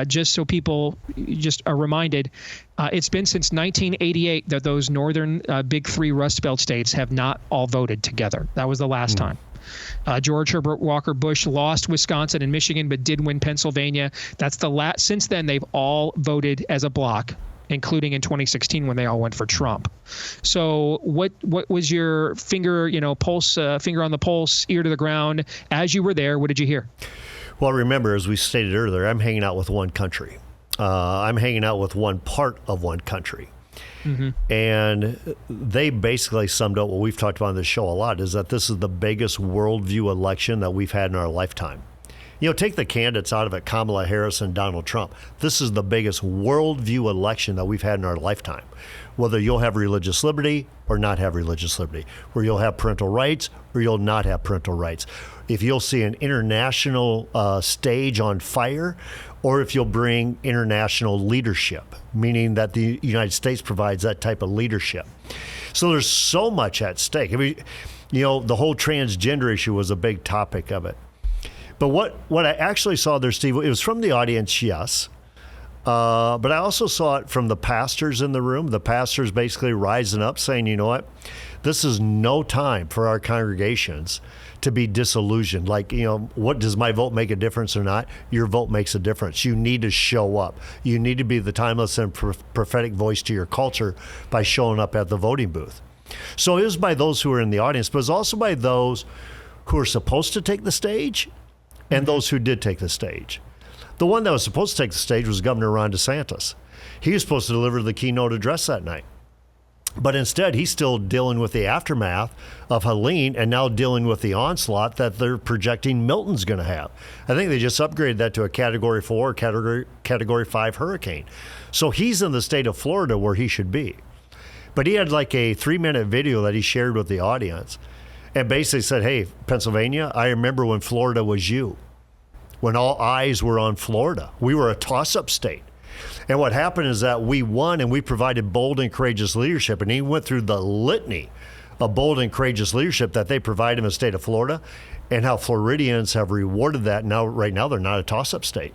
Just so people just are reminded, it's been since 1988 that those northern big three Rust Belt states have not all voted together. That was the last time. George Herbert Walker Bush lost Wisconsin and Michigan, but did win Pennsylvania. That's the last. Since then, they've all voted as a block, including in 2016 when they all went for Trump. So what was your finger, pulse, finger on the pulse, ear to the ground as you were there? What did you hear? Well, remember, as we stated earlier, I'm hanging out with one country. I'm hanging out with one part of one country. Mm-hmm. And they basically summed up what we've talked about on this show a lot, is that this is the biggest worldview election that we've had in our lifetime. Take the candidates out of it, Kamala Harris and Donald Trump. This is the biggest worldview election that we've had in our lifetime. Whether you'll have religious liberty or not have religious liberty, where you'll have parental rights or you'll not have parental rights, if you'll see an international stage on fire, or if you'll bring international leadership, meaning that the United States provides that type of leadership. So there's so much at stake. I mean, the whole transgender issue was a big topic of it. But what I actually saw there, Steve, it was from the audience, yes. But I also saw it from the pastors in the room. The pastors basically rising up saying, you know what, this is no time for our congregations to be disillusioned. Like, what does my vote make a difference or not? Your vote makes a difference. You need to show up. You need to be the timeless and prophetic voice to your culture by showing up at the voting booth. So it was by those who were in the audience, but it was also by those who were supposed to take the stage and those who did take the stage. The one that was supposed to take the stage was Governor Ron DeSantis. He was supposed to deliver the keynote address that night. But instead, he's still dealing with the aftermath of Helene and now dealing with the onslaught that they're projecting Milton's going to have. I think they just upgraded that to a Category 4 or Category 5 hurricane. So he's in the state of Florida where he should be. But he had like a 3-minute video that he shared with the audience and basically said, hey, Pennsylvania, I remember when Florida was you, when all eyes were on Florida. We were a toss-up state. And what happened is that we won and we provided bold and courageous leadership. And he went through the litany of bold and courageous leadership that they provide in the state of Florida and how Floridians have rewarded that. Now, right now, they're not a toss-up state.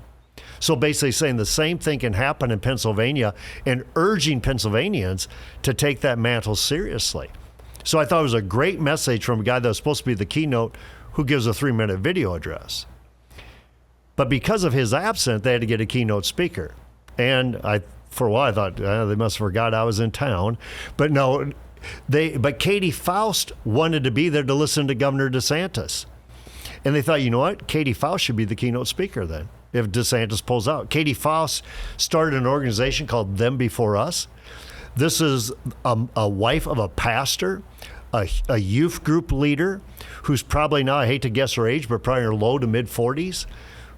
So basically saying the same thing can happen in Pennsylvania and urging Pennsylvanians to take that mantle seriously. So I thought it was a great message from a guy that was supposed to be the keynote who gives a 3-minute video address. But because of his absence, they had to get a keynote speaker. And for a while, I thought they must have forgot I was in town. But no, but Katie Faust wanted to be there to listen to Governor DeSantis. And they thought, you know what? Katie Faust should be the keynote speaker then, if DeSantis pulls out. Katie Faust started an organization called Them Before Us. This is a wife of a pastor, a youth group leader who's probably now, I hate to guess her age, but probably in her low to mid-40s,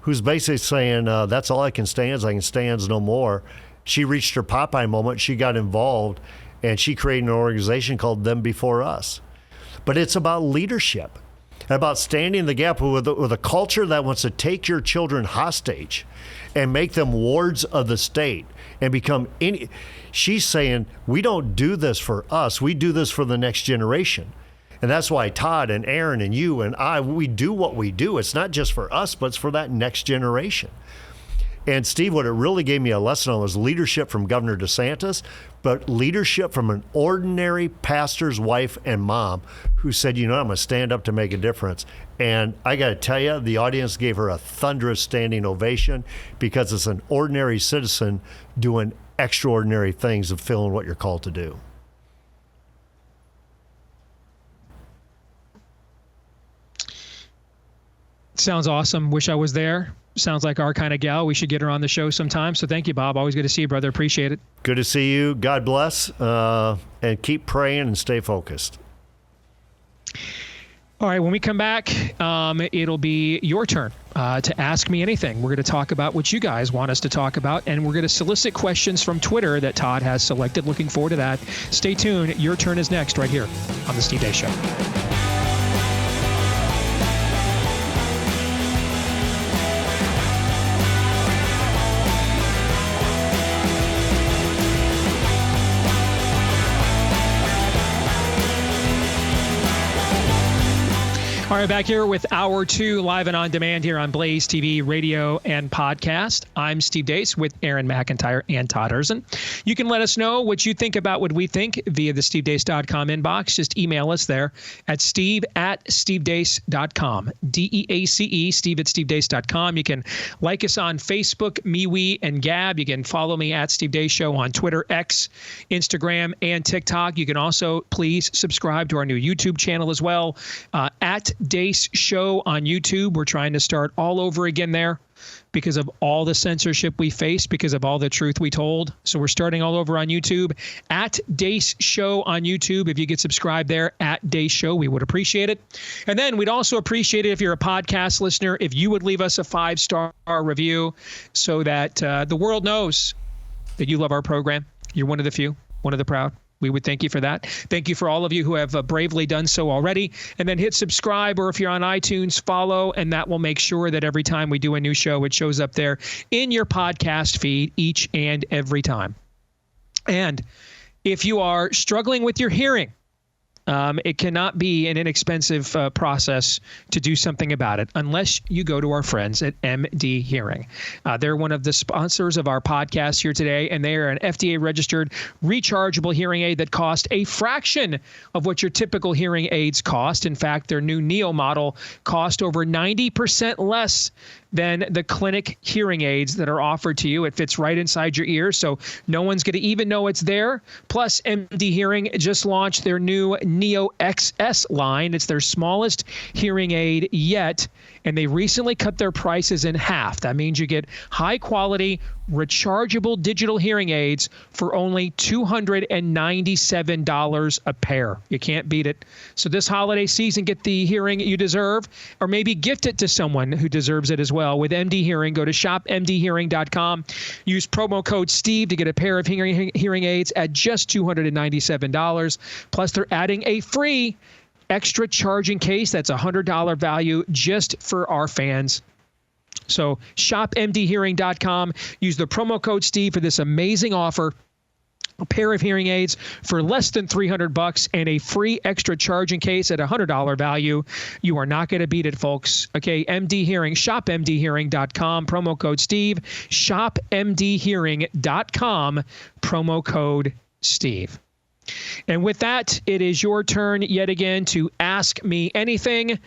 who's basically saying, that's all I can stand, no more. She reached her Popeye moment. She got involved, and she created an organization called Them Before Us. But it's about leadership, and about standing in the gap with a culture that wants to take your children hostage and make them wards of the state and become any. She's saying, we don't do this for us. We do this for the next generation. And that's why Todd and Aaron and you and I, we do what we do. It's not just for us, but it's for that next generation. And Steve, what it really gave me a lesson on was leadership from Governor DeSantis, but leadership from an ordinary pastor's wife and mom who said, you know, I'm going to stand up to make a difference. And I got to tell you, the audience gave her a thunderous standing ovation because it's an ordinary citizen doing extraordinary things of feeling what you're called to do. Sounds awesome. Wish I was there. Sounds like our kind of gal. We should get her on the show sometime. So thank you, Bob. Always good to see you, brother. Appreciate it. Good to see you. God bless. And keep praying and stay focused. All right, when we come back, it'll be your turn to ask me anything. We're going to talk about what you guys want us to talk about, and we're going to solicit questions from Twitter that Todd has selected. Looking forward to that. Stay tuned. Your turn is next right here on The Steve Deace Show. All right, back here with Hour 2, live and on demand here on Blaze TV, radio, and podcast. I'm Steve Deace with Aaron McIntyre and Todd Erzen. You can let us know what you think about what we think via the stevedeace.com inbox. Just email us there at steve@stevedeace.com. DEACE, steve@stevedeace.com. You can like us on Facebook, MeWe, and Gab. You can follow me at Steve Deace Show on Twitter, X, Instagram, and TikTok. You can also please subscribe to our new YouTube channel as well, at Deace Show on YouTube. We're trying to start all over again there because of all the censorship we faced, because of all the truth we told. So we're starting all over on YouTube, at Deace Show on YouTube. If you could subscribe there, at Deace Show, we would appreciate it. And then we'd also appreciate it if you're a podcast listener, if you would leave us a 5-star review so that the world knows that you love our program. You're one of the few, one of the proud. We would thank you for that. Thank you for all of you who have bravely done so already. And then hit subscribe, or if you're on iTunes, follow, and that will make sure that every time we do a new show, it shows up there in your podcast feed each and every time. And if you are struggling with your hearing, it cannot be an inexpensive process to do something about it unless you go to our friends at MD Hearing. They're one of the sponsors of our podcast here today, and they are an FDA-registered rechargeable hearing aid that cost a fraction of what your typical hearing aids cost. In fact, their new Neo model cost over 90% less than the clinic hearing aids that are offered to you. It fits right inside your ear, so no one's going to even know it's there. Plus, MD Hearing just launched their new Neo XS line. It's their smallest hearing aid yet, and they recently cut their prices in half. That means you get high-quality, rechargeable digital hearing aids for only $297 a pair. You can't beat it. So this holiday season, get the hearing you deserve, or maybe gift it to someone who deserves it as well. With MD Hearing, go to shopmdhearing.com. Use promo code Steve to get a pair of hearing aids at just $297. Plus, they're adding a free extra charging case. That's a $100 value just for our fans. So shopmdhearing.com. Use the promo code Steve for this amazing offer. a pair of hearing aids for less than $300 and a free extra charging case at $100 value. You are not going to beat it, folks. Okay, MD Hearing, shopmdhearing.com, promo code Steve, shopmdhearing.com, promo code Steve. And with that, it is your turn yet again to ask me anything.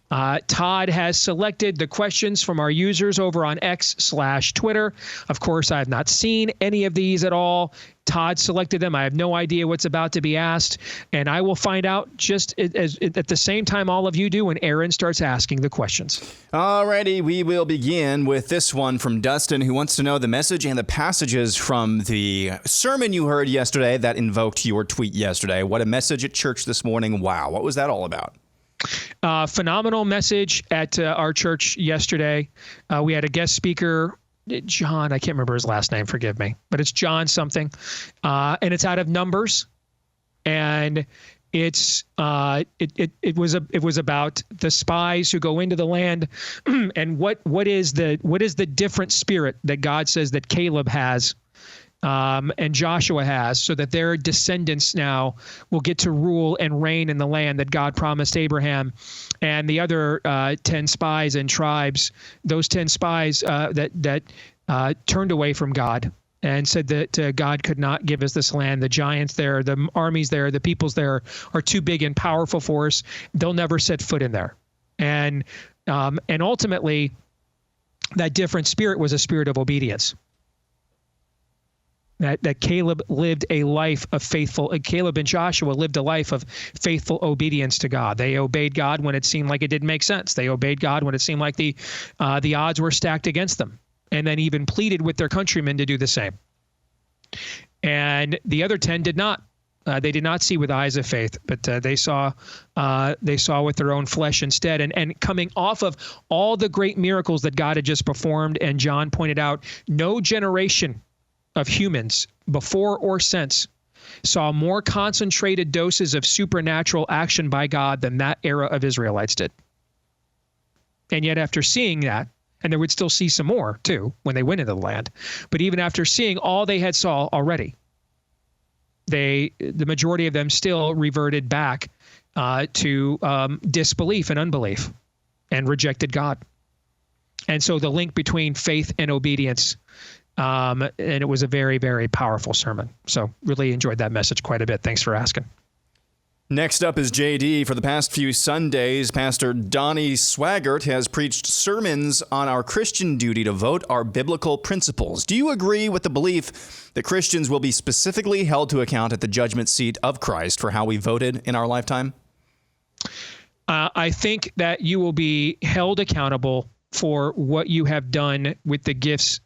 Todd has selected the questions from our users over on X/Twitter. Of course, I have not seen any of these at all. Todd selected them. I have no idea what's about to be asked, and I will find out just at the same time all of you do when Aaron starts asking the questions. Alrighty, we will begin with this one from Dustin, who wants to know the message and the passages from the sermon you heard yesterday that invoked your tweet yesterday. What a message at church this morning. Wow, what was that all about? Phenomenal message at our church yesterday. We had a guest speaker, John. I can't remember his last name. Forgive me, but it's John something, and it's out of Numbers, and it's it was about the spies who go into the land, and what is the different spirit that God says that Caleb has. And Joshua has, so that their descendants now will get to rule and reign in the land that God promised Abraham. And the other 10 spies and tribes, those 10 spies that turned away from God and said that God could not give us this land. The giants there, the armies there, the peoples there are too big and powerful for us. They'll never set foot in there. And ultimately, that different spirit was a spirit of obedience. That Caleb lived a life of Caleb and Joshua lived a life of faithful obedience to God. They obeyed God when it seemed like it didn't make sense. They obeyed God when it seemed like the odds were stacked against them, and then even pleaded with their countrymen to do the same. And the other 10 did not. They did not see with eyes of faith, but they saw with their own flesh instead. And coming off of all the great miracles that God had just performed, and John pointed out, no generation of humans before or since saw more concentrated doses of supernatural action by God than that era of Israelites did. And yet after seeing that, and they would still see some more too when they went into the land, but even after seeing all they had saw already, the majority of them still reverted back to disbelief and unbelief and rejected God. And so the link between faith and obedience, and it was a very, very powerful sermon. So really enjoyed that message quite a bit. Thanks for asking. Next up is JD. For the past few Sundays, Pastor Donnie Swaggart has preached sermons on our Christian duty to vote our biblical principles. Do you agree with the belief that Christians will be specifically held to account at the judgment seat of Christ for how we voted in our lifetime? I think that you will be held accountable for what you have done with the gifts,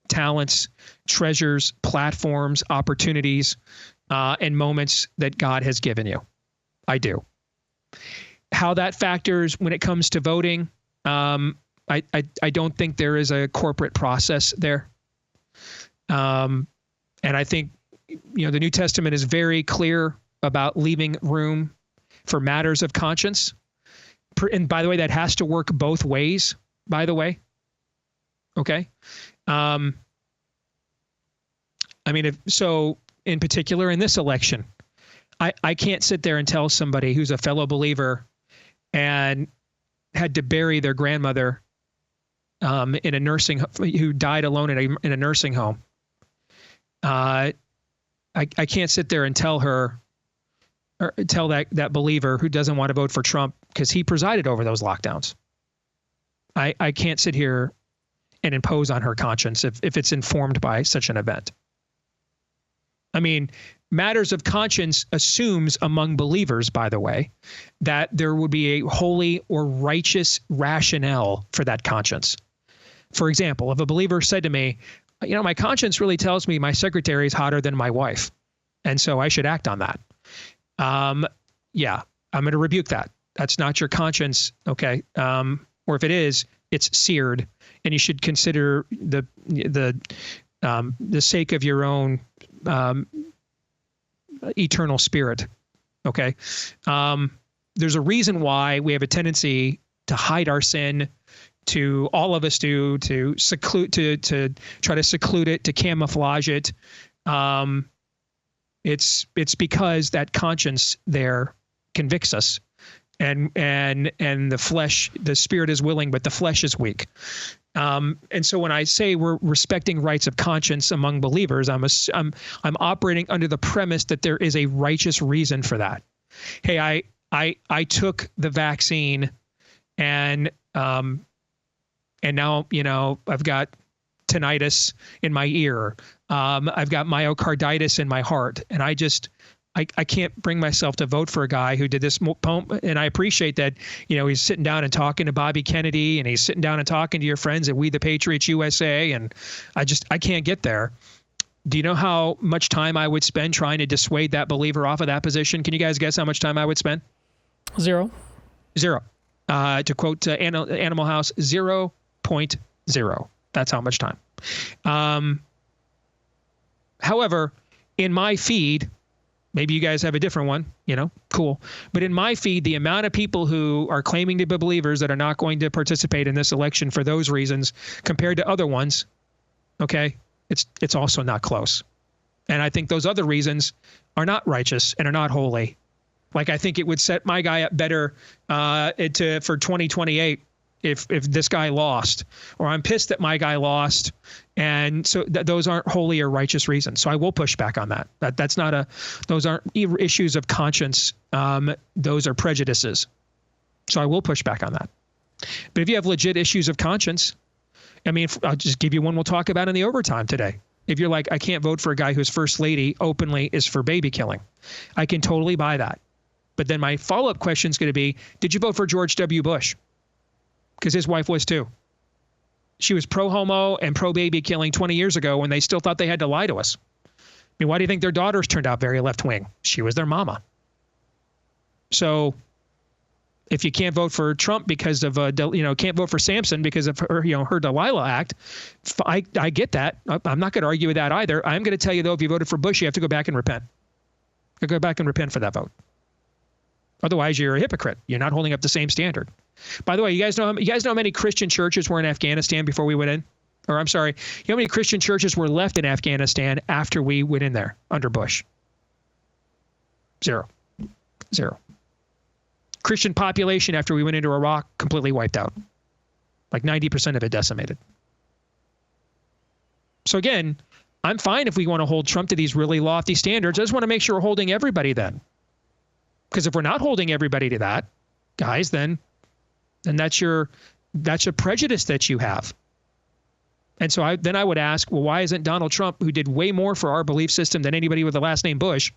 talents, treasures, platforms, opportunities, and moments that God has given you. I do. How that factors when it comes to voting, I don't think there is a corporate process there. And I think, the New Testament is very clear about leaving room for matters of conscience. And by the way, that has to work both ways, by the way. Okay. So in particular in this election, I can't sit there and tell somebody who's a fellow believer and had to bury their grandmother in a nursing who died alone in a nursing home. I can't sit there and tell her or tell that believer who doesn't want to vote for Trump because he presided over those lockdowns. I can't sit here and impose on her conscience if it's informed by such an event. I mean, matters of conscience assumes among believers, by the way, that there would be a holy or righteous rationale for that conscience. For example, if a believer said to me, my conscience really tells me my secretary is hotter than my wife, and so I should act on that. Yeah, I'm going to rebuke that. That's not your conscience, okay? Or if it is, it's seared, and you should consider the sake of your own eternal spirit. Okay. There's a reason why we have a tendency to hide our sin, to all of us do, to seclude, to try to seclude it, to camouflage it. It's because that conscience there convicts us, and the flesh, the spirit is willing, but the flesh is weak. And so when I say we're respecting rights of conscience among believers, I'm operating under the premise that there is a righteous reason for that. Hey, I took the vaccine, and now, you know, I've got tinnitus in my ear. I've got myocarditis in my heart, and I can't bring myself to vote for a guy who did this. And I appreciate that, you know, he's sitting down and talking to Bobby Kennedy, and he's sitting down and talking to your friends at We the Patriots USA, and I can't get there. Do you know how much time I would spend trying to dissuade that believer off of that position? Can you guys guess how much time I would spend? Zero. To quote Animal House, 0.0. That's how much time. However, in my feed, maybe you guys have a different one, you know, cool. But in my feed, the amount of people who are claiming to be believers that are not going to participate in this election for those reasons compared to other ones, okay, it's also not close. And I think those other reasons are not righteous and are not holy. Like, I think it would set my guy up better for 2028 if this guy lost, or I'm pissed that my guy lost. And so those aren't holy or righteous reasons. So I will push back on that. Those aren't issues of conscience. Those are prejudices. So I will push back on that. But if you have legit issues of conscience, I mean, I'll just give you one we'll talk about in the overtime today. If you're like, I can't vote for a guy whose first lady openly is for baby killing, I can totally buy that. But then my follow-up question is going to be, did you vote for George W. Bush? Because his wife was too. She was pro-homo and pro-baby killing 20 years ago when they still thought they had to lie to us. I mean, why do you think their daughters turned out very left-wing? She was their mama. So if you can't vote for Trump because of can't vote for Samson because of her, her Delilah Act, I get that. I'm not going to argue with that either. I'm going to tell you, though, if you voted for Bush, you have to go back and repent. Go back and repent for that vote. Otherwise, you're a hypocrite. You're not holding up the same standard. By the way, you guys know how many Christian churches were in Afghanistan before we went in? Or I'm sorry, you know how many Christian churches were left in Afghanistan after we went in there under Bush? Zero. Christian population after we went into Iraq completely wiped out. Like 90% of it decimated. So again, I'm fine if we want to hold Trump to these really lofty standards. I just want to make sure we're holding everybody then. Because if we're not holding everybody to that, guys, then that's a prejudice that you have. And so I would ask, well, why isn't Donald Trump, who did way more for our belief system than anybody with the last name Bush,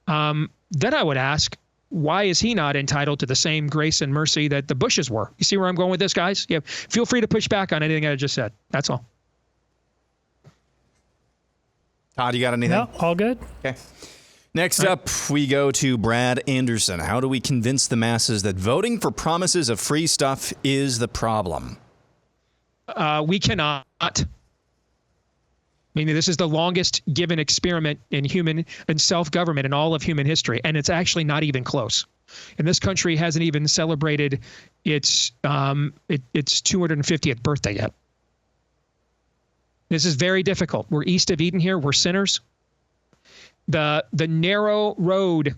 then I would ask, why is he not entitled to the same grace and mercy that the Bushes were? You see where I'm going with this, guys? Yeah, feel free to push back on anything I just said. That's all. Todd, you got anything? No, all good. Okay. Next up, we go to Brad Anderson. How do we convince the masses that voting for promises of free stuff is the problem? We cannot. I mean, this is the longest given experiment in self-government in all of human history, and it's actually not even close. And this country hasn't even celebrated its 250th birthday yet. This is very difficult. We're east of Eden here. We're sinners. The narrow road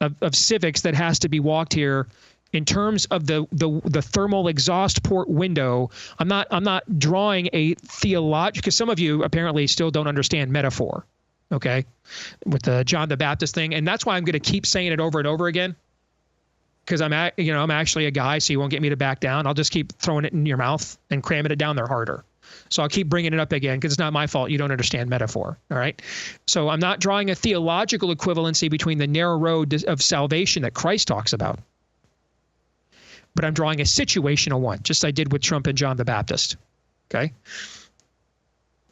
of civics that has to be walked here in terms of the thermal exhaust port window. I'm not drawing a theological, because some of you apparently still don't understand metaphor, okay, with the John the Baptist thing. And that's why I'm going to keep saying it over and over again, because I'm actually a guy, so you won't get me to back down. I'll just keep throwing it in your mouth and cramming it down there harder. So I'll keep bringing it up again because it's not my fault you don't understand metaphor, all right? So I'm not drawing a theological equivalency between the narrow road of salvation that Christ talks about, but I'm drawing a situational one, just as I did with Trump and John the Baptist, okay?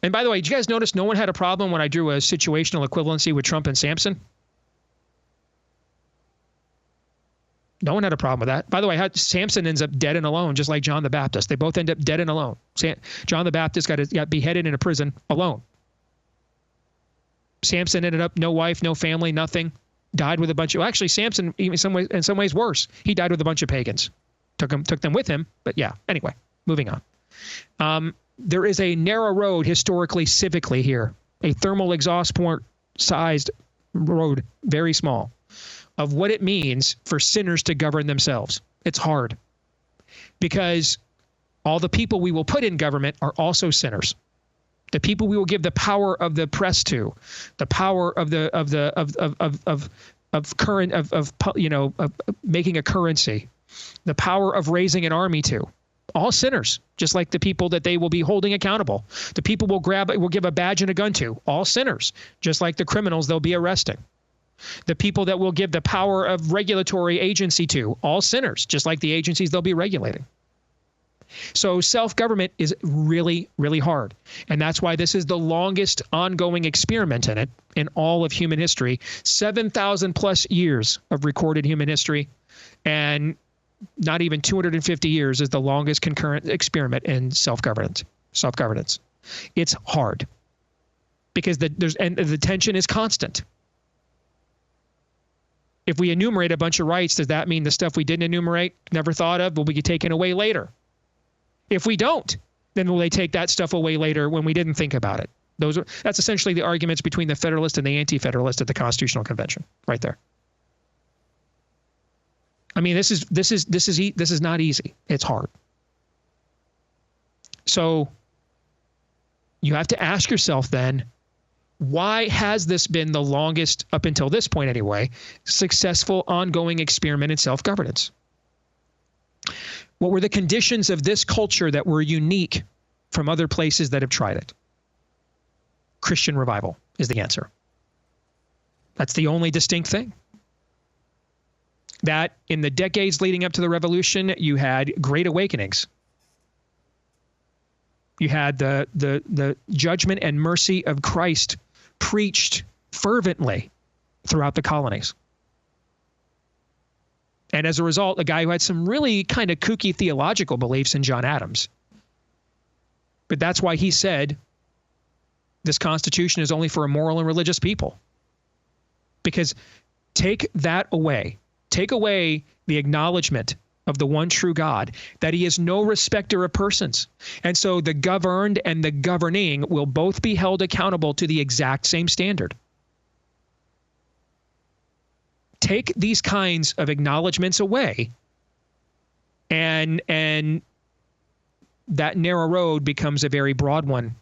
And by the way, did you guys notice no one had a problem when I drew a situational equivalency with Trump and Samson? No one had a problem with that. By the way, Samson ends up dead and alone, just like John the Baptist. They both end up dead and alone. John the Baptist got beheaded in a prison alone. Samson ended up no wife, no family, nothing. Died with a bunch of. Well, actually, Samson, even in some ways worse. He died with a bunch of pagans. Took them with him. But yeah. Anyway, moving on. There is a narrow road historically, civically here. A thermal exhaust port sized road, very small, of what it means for sinners to govern themselves. It's hard because all the people we will put in government are also sinners. The people we will give the power of the press to, the power of making a currency, the power of raising an army to, all sinners, just like the people that they will be holding accountable. The people will give a badge and a gun to, all sinners, just like the criminals they'll be arresting. The people that will give the power of regulatory agency to, all sinners, just like the agencies they'll be regulating. So self-government is really, really hard. And that's why this is the longest ongoing experiment in it in all of human history. 7,000 plus years of recorded human history. And not even 250 years is the longest concurrent experiment in self-governance. It's hard because the tension is constant. If we enumerate a bunch of rights, does that mean the stuff we didn't enumerate, never thought of, will be taken away later? If we don't, then will they take that stuff away later when we didn't think about it? That's essentially the arguments between the Federalist and the Anti-Federalist at the Constitutional Convention, right there. I mean, this is not easy. It's hard. So you have to ask yourself then, why has this been the longest, up until this point anyway, successful ongoing experiment in self-governance? What were the conditions of this culture that were unique from other places that have tried it? Christian revival is the answer. That's the only distinct thing. That in the decades leading up to the revolution, you had great awakenings. You had the judgment and mercy of Christ preached fervently throughout the colonies. And as a result, a guy who had some really kind of kooky theological beliefs in John Adams. But that's why he said this Constitution is only for a moral and religious people. Because take that away. Take away the acknowledgement of the one true God, that he is no respecter of persons. And so the governed and the governing will both be held accountable to the exact same standard. Take these kinds of acknowledgments away, and that narrow road becomes a very broad one.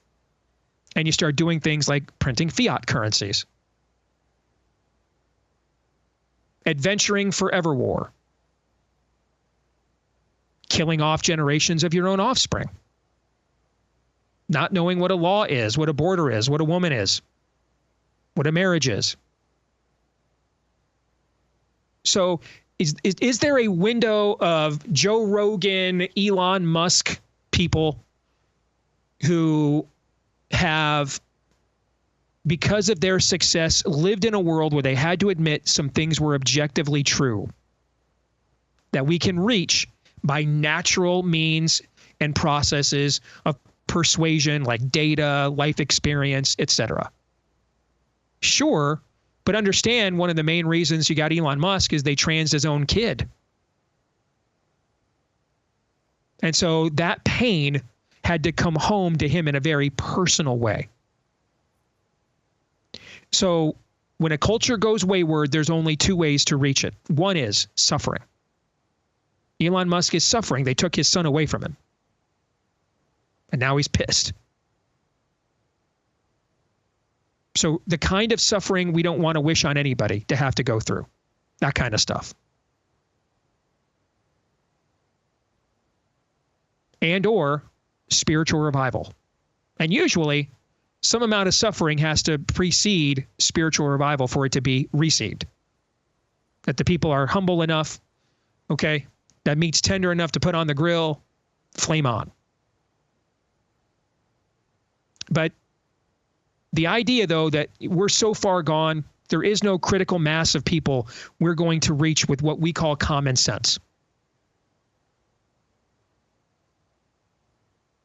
And you start doing things like printing fiat currencies, adventuring forever war, killing off generations of your own offspring, not knowing what a law is, what a border is, what a woman is, what a marriage is. So is there a window of Joe Rogan, Elon Musk people who have, because of their success, lived in a world where they had to admit some things were objectively true that we can reach by natural means and processes of persuasion like data, life experience, etc.? Sure. But understand, one of the main reasons you got Elon Musk is they transed his own kid. And so that pain had to come home to him in a very personal way. So when a culture goes wayward, there's only two ways to reach it. One is suffering. Elon Musk is suffering. They took his son away from him. And now he's pissed. So the kind of suffering we don't want to wish on anybody to have to go through, that kind of stuff. And or spiritual revival. And usually some amount of suffering has to precede spiritual revival for it to be received. That the people are humble enough, okay, that meat's tender enough to put on the grill, flame on. But the idea, though, that we're so far gone, there is no critical mass of people we're going to reach with what we call common sense.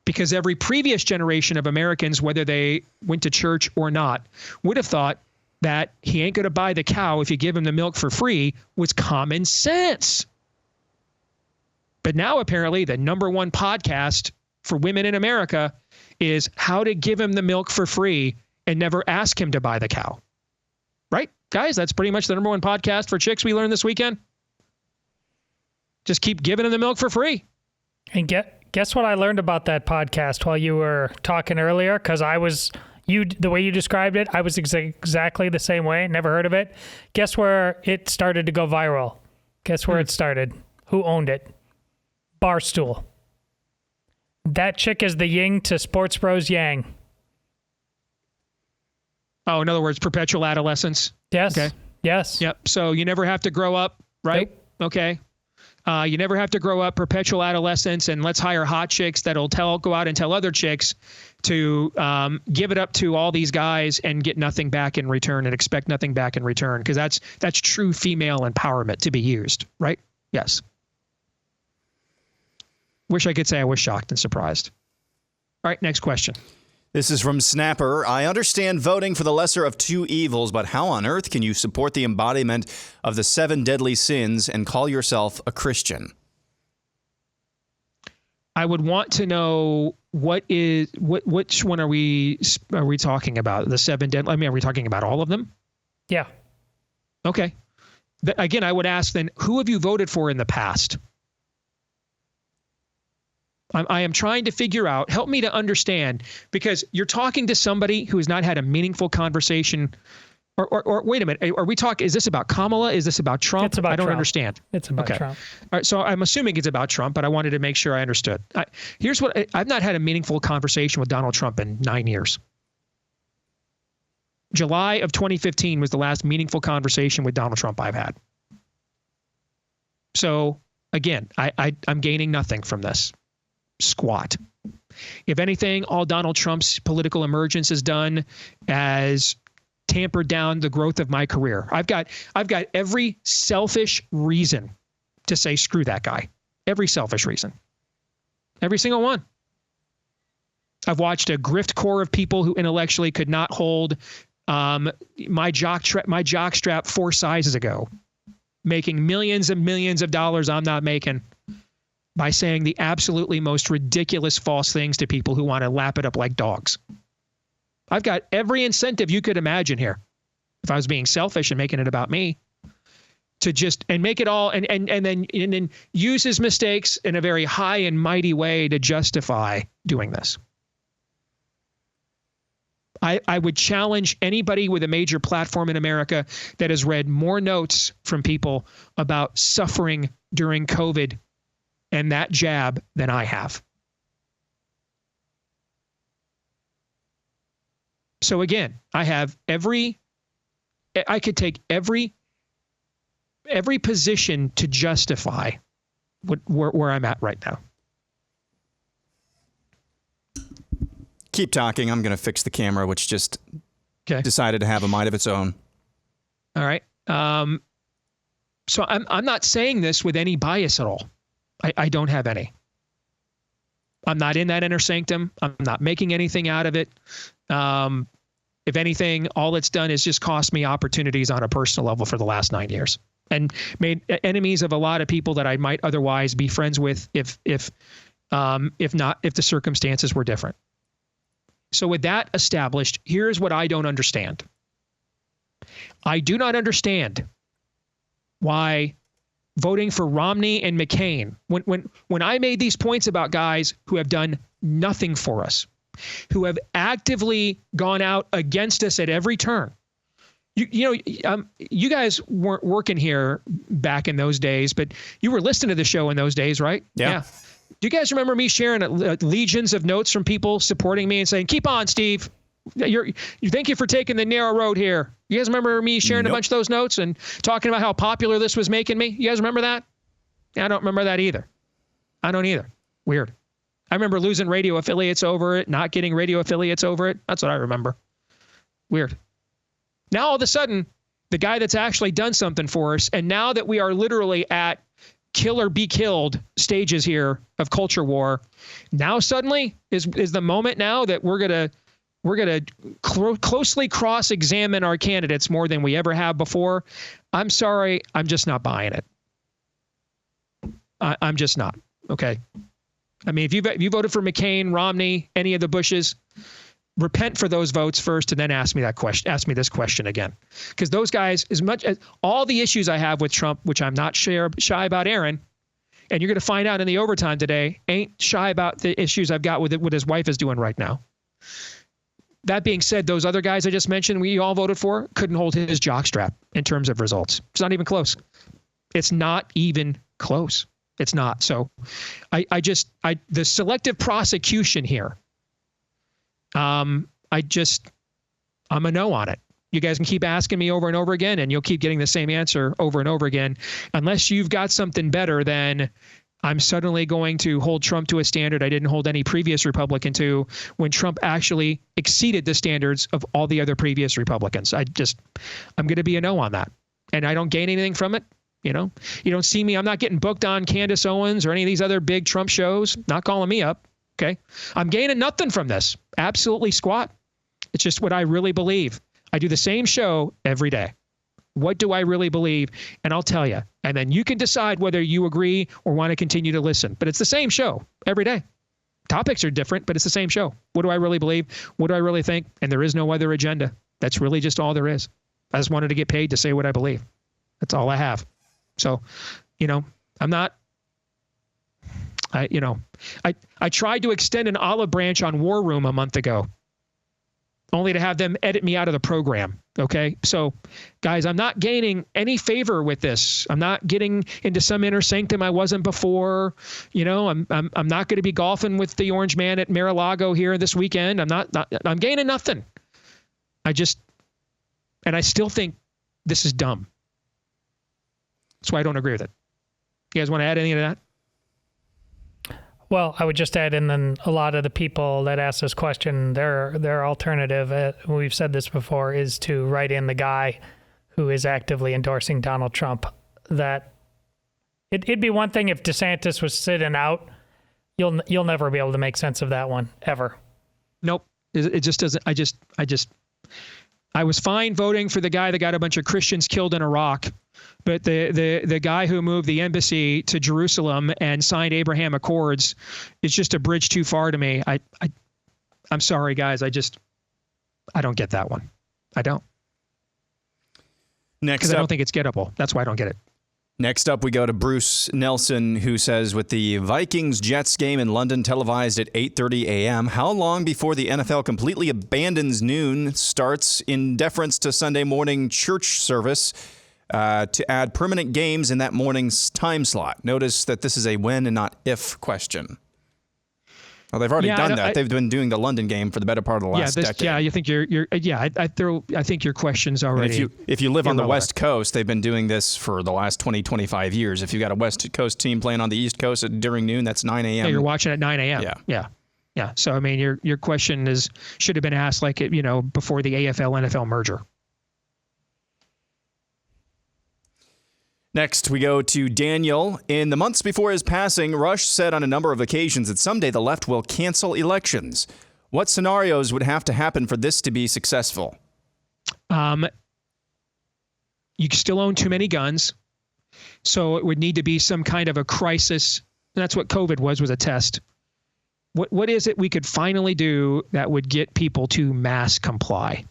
Because every previous generation of Americans, whether they went to church or not, would have thought that he ain't going to buy the cow if you give him the milk for free was common sense. But now apparently the number one podcast for women in America is how to give him the milk for free and never ask him to buy the cow. Right, guys? That's pretty much the number one podcast for chicks we learned this weekend. Just keep giving them the milk for free. And guess what I learned about that podcast while you were talking earlier? Because the way you described it, I was exactly the same way. Never heard of it. Guess where it started to go viral? Guess where it started? Who owned it? Barstool. That chick is the yin to Sports Bros yang. Oh, in other words, perpetual adolescence. Yes. Okay. Yes. Yep. So you never have to grow up, right? Nope. Okay. You never have to grow up, perpetual adolescence, and let's hire hot chicks that'll go out and tell other chicks to give it up to all these guys and get nothing back in return and expect nothing back in return, because that's true female empowerment to be used, right? Yes. Wish I could say I was shocked and surprised. All right, next question. This is from Snapper. I understand voting for the lesser of two evils, but how on earth can you support the embodiment of the 7 deadly sins and call yourself a Christian? I would want to know which one are we talking about? The 7 deadly? I mean, are we talking about all of them? Yeah. Okay. Again, I would ask then, who have you voted for in the past? I am trying to figure out, help me to understand, because you're talking to somebody who has not had a meaningful conversation. Or wait a minute, are we talking, is this about Kamala? Is this about Trump? It's about I don't Trump. understand. It's about Trump. All right, so I'm assuming it's about Trump, but I wanted to make sure I understood. Here's what, I've not had a meaningful conversation with Donald Trump in 9 years. July of 2015 was the last meaningful conversation with Donald Trump I've had. So again, I'm gaining nothing from this. Squat. If anything, all Donald Trump's political emergence has done as tampered down the growth of my career. I've got every selfish reason to say screw that guy. Every selfish reason. Every single one. I've watched a grift core of people who intellectually could not hold my jock strap 4 sizes ago, making millions and millions of dollars I'm not making, by saying the absolutely most ridiculous false things to people who want to lap it up like dogs. I've got every incentive you could imagine here, if I was being selfish and making it about me, to just and make it all and then use his mistakes in a very high and mighty way to justify doing this. I would challenge anybody with a major platform in America that has read more notes from people about suffering during COVID and that jab than I have. So again, I could take every position to justify where I'm at right now. Keep talking. I'm going to fix the camera, which just decided to have a mind of its own. All right. So I'm not saying this with any bias at all. I don't have any. I'm not in that inner sanctum. I'm not making anything out of it. If anything, all it's done is just cost me opportunities on a personal level for the last 9 years, and made enemies of a lot of people that I might otherwise be friends with if the circumstances were different. So with that established, here's what I don't understand. I do not understand why voting for Romney and McCain, when I made these points about guys who have done nothing for us, who have actively gone out against us at every turn. You guys weren't working here back in those days, but you were listening to the show in those days, right? Yeah. Do you guys remember me sharing legions of notes from people supporting me and saying, "Keep on, Steve. Thank you for taking the narrow road here." You guys remember me sharing a bunch of those notes and talking about how popular this was making me? You guys remember that? I don't remember that either. I don't either. Weird. I remember losing radio affiliates over it, not getting radio affiliates over it. That's what I remember. Weird. Now all of a sudden, the guy that's actually done something for us, and now that we are literally at kill or be killed stages here of culture war, now suddenly is the moment now that we're gonna closely cross-examine our candidates more than we ever have before. I'm sorry, I'm just not buying it. I'm just not. Okay. I mean, if you voted for McCain, Romney, any of the Bushes, repent for those votes first and then ask me this question again. Because those guys, as much as all the issues I have with Trump, which I'm not shy about, Aaron, and you're going to find out in the overtime today, ain't shy about the issues I've got with what his wife is doing right now. That being said, those other guys I just mentioned we all voted for couldn't hold his jockstrap in terms of results. It's not even close. It's not even close. It's not. So the selective prosecution here, I'm a no on it. You guys can keep asking me over and over again, and you'll keep getting the same answer over and over again, unless you've got something better than I'm suddenly going to hold Trump to a standard I didn't hold any previous Republican to, when Trump actually exceeded the standards of all the other previous Republicans. I'm going to be a no on that. And I don't gain anything from it. You know, you don't see me. I'm not getting booked on Candace Owens or any of these other big Trump shows. Not calling me up. Okay. I'm gaining nothing from this. Absolutely squat. It's just what I really believe. I do the same show every day. What do I really believe? And I'll tell you. And then you can decide whether you agree or want to continue to listen. But it's the same show every day. Topics are different, but it's the same show. What do I really believe? What do I really think? And there is no other agenda. That's really just all there is. I just wanted to get paid to say what I believe. That's all I have. So, you know, I tried to extend an olive branch on War Room a month ago, only to have them edit me out of the program. Okay. So guys, I'm not gaining any favor with this. I'm not getting into some inner sanctum I wasn't before. You know, I'm not going to be golfing with the Orange Man at Mar-a-Lago here this weekend. I'm gaining nothing. And I still think this is dumb. That's why I don't agree with it. You guys want to add anything to that? Well, I would just add in, then a lot of the people that ask this question, their alternative, we've said this before, is to write in the guy who is actively endorsing Donald Trump. That it'd be one thing if DeSantis was sitting out. You'll never be able to make sense of that one, ever. Nope. It just doesn't. I was fine voting for the guy that got a bunch of Christians killed in Iraq, but the guy who moved the embassy to Jerusalem and signed Abraham Accords is just a bridge too far to me. I'm sorry, guys. I don't get that one. I don't. Next, because I don't think it's gettable. That's why I don't get it. Next up, we go to Bruce Nelson, who says, with the Vikings-Jets game in London televised at 8:30 a.m., how long before the NFL completely abandons noon starts in deference to Sunday morning church service to add permanent games in that morning's time slot? Notice that this is a when and not if question. Well, they've already done that. They've been doing the London game for the better part of the last decade. Yeah, you think I think your question's already. If you live on the West Coast, they've been doing this for the last 20, 25 years. If you got a West Coast team playing on the East Coast during noon, that's 9 a.m. Yeah, you're watching at 9 a.m. Yeah. So I mean, your question should have been asked before the AFL NFL merger. Next, we go to Daniel. In the months before his passing, Rush said on a number of occasions that someday the left will cancel elections. What scenarios would have to happen for this to be successful? You still own too many guns, so it would need to be some kind of a crisis. And that's what COVID was a test. What is it we could finally do that would get people to mass comply?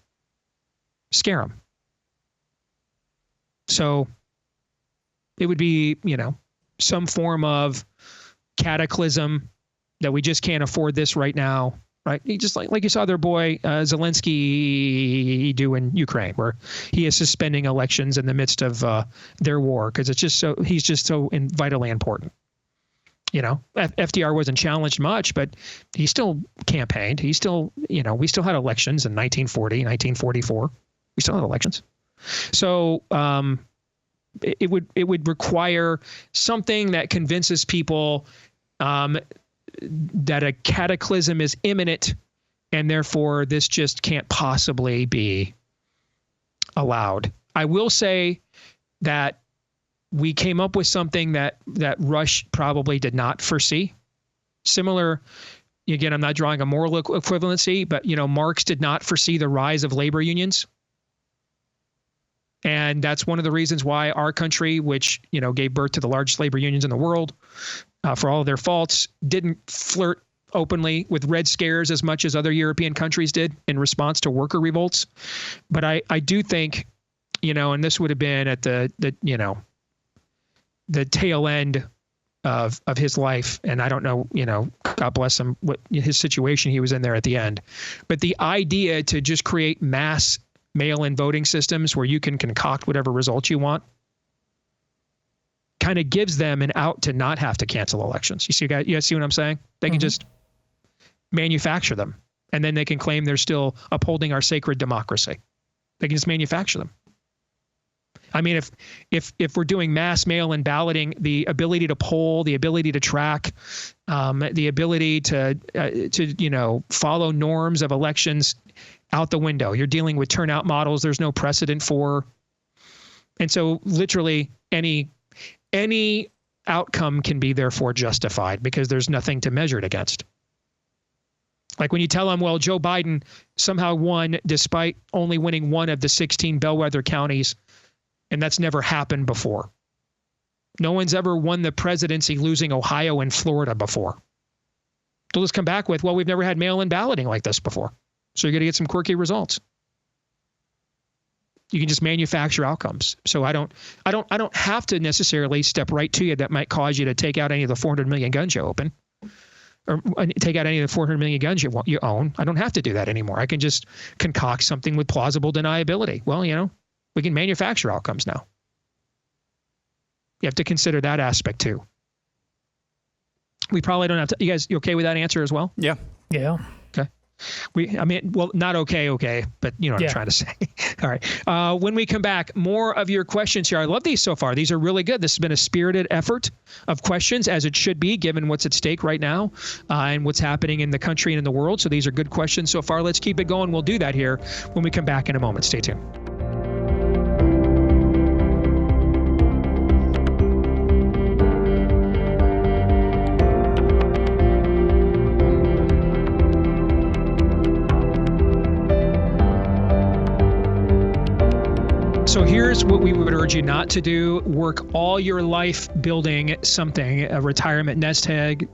Scare them. So it would be, some form of cataclysm that we just can't afford this right now, right? He just like you saw their boy Zelensky do in Ukraine, where he is suspending elections in the midst of their war because he's just so vitally important. FDR wasn't challenged much, but he still campaigned. He still, we still had elections in 1940, 1944. We still had elections. So, it would require something that convinces people that a cataclysm is imminent, and therefore this just can't possibly be allowed. I will say that we came up with something that Rush probably did not foresee. Similar, again, I'm not drawing a moral equivalency, but Marx did not foresee the rise of labor unions. And that's one of the reasons why our country, which, gave birth to the largest labor unions in the world, for all of their faults, didn't flirt openly with Red Scares as much as other European countries did in response to worker revolts. But I do think, and this would have been at the tail end of his life. And I don't know, God bless him, what his situation he was in there at the end. But the idea to just create mass mail-in voting systems where you can concoct whatever results you want kind of gives them an out to not have to cancel elections. You guys see what I'm saying? They can just manufacture them, and then they can claim they're still upholding our sacred democracy. They can just manufacture them. I mean, if we're doing mass mail-in balloting, the ability to poll, the ability to track, the ability to follow norms of elections out the window. You're dealing with turnout models there's no precedent for. And so literally any outcome can be therefore justified because there's nothing to measure it against. Like when you tell them, well, Joe Biden somehow won despite only winning one of the 16 bellwether counties, and that's never happened before. No one's ever won the presidency losing Ohio and Florida before. They'll just come back with, well, we've never had mail-in balloting like this before. So you're going to get some quirky results. You can just manufacture outcomes. So I don't have to necessarily step right to you that might cause you to take out any of the 400 million guns you open, or take out any of the 400 million guns you own. I don't have to do that anymore. I can just concoct something with plausible deniability. Well, we can manufacture outcomes now. You have to consider that aspect too. We probably don't have to. You guys, you okay with that answer as well? Yeah. Yeah. Okay. Not okay, but you know what I'm trying to say. All right. When we come back, more of your questions here. I love these so far. These are really good. This has been a spirited effort of questions, as it should be, given what's at stake right now and what's happening in the country and in the world. So these are good questions so far. Let's keep it going. We'll do that here when we come back in a moment. Stay tuned. So here's what we would urge you not to do. Work all your life building something, a retirement nest egg,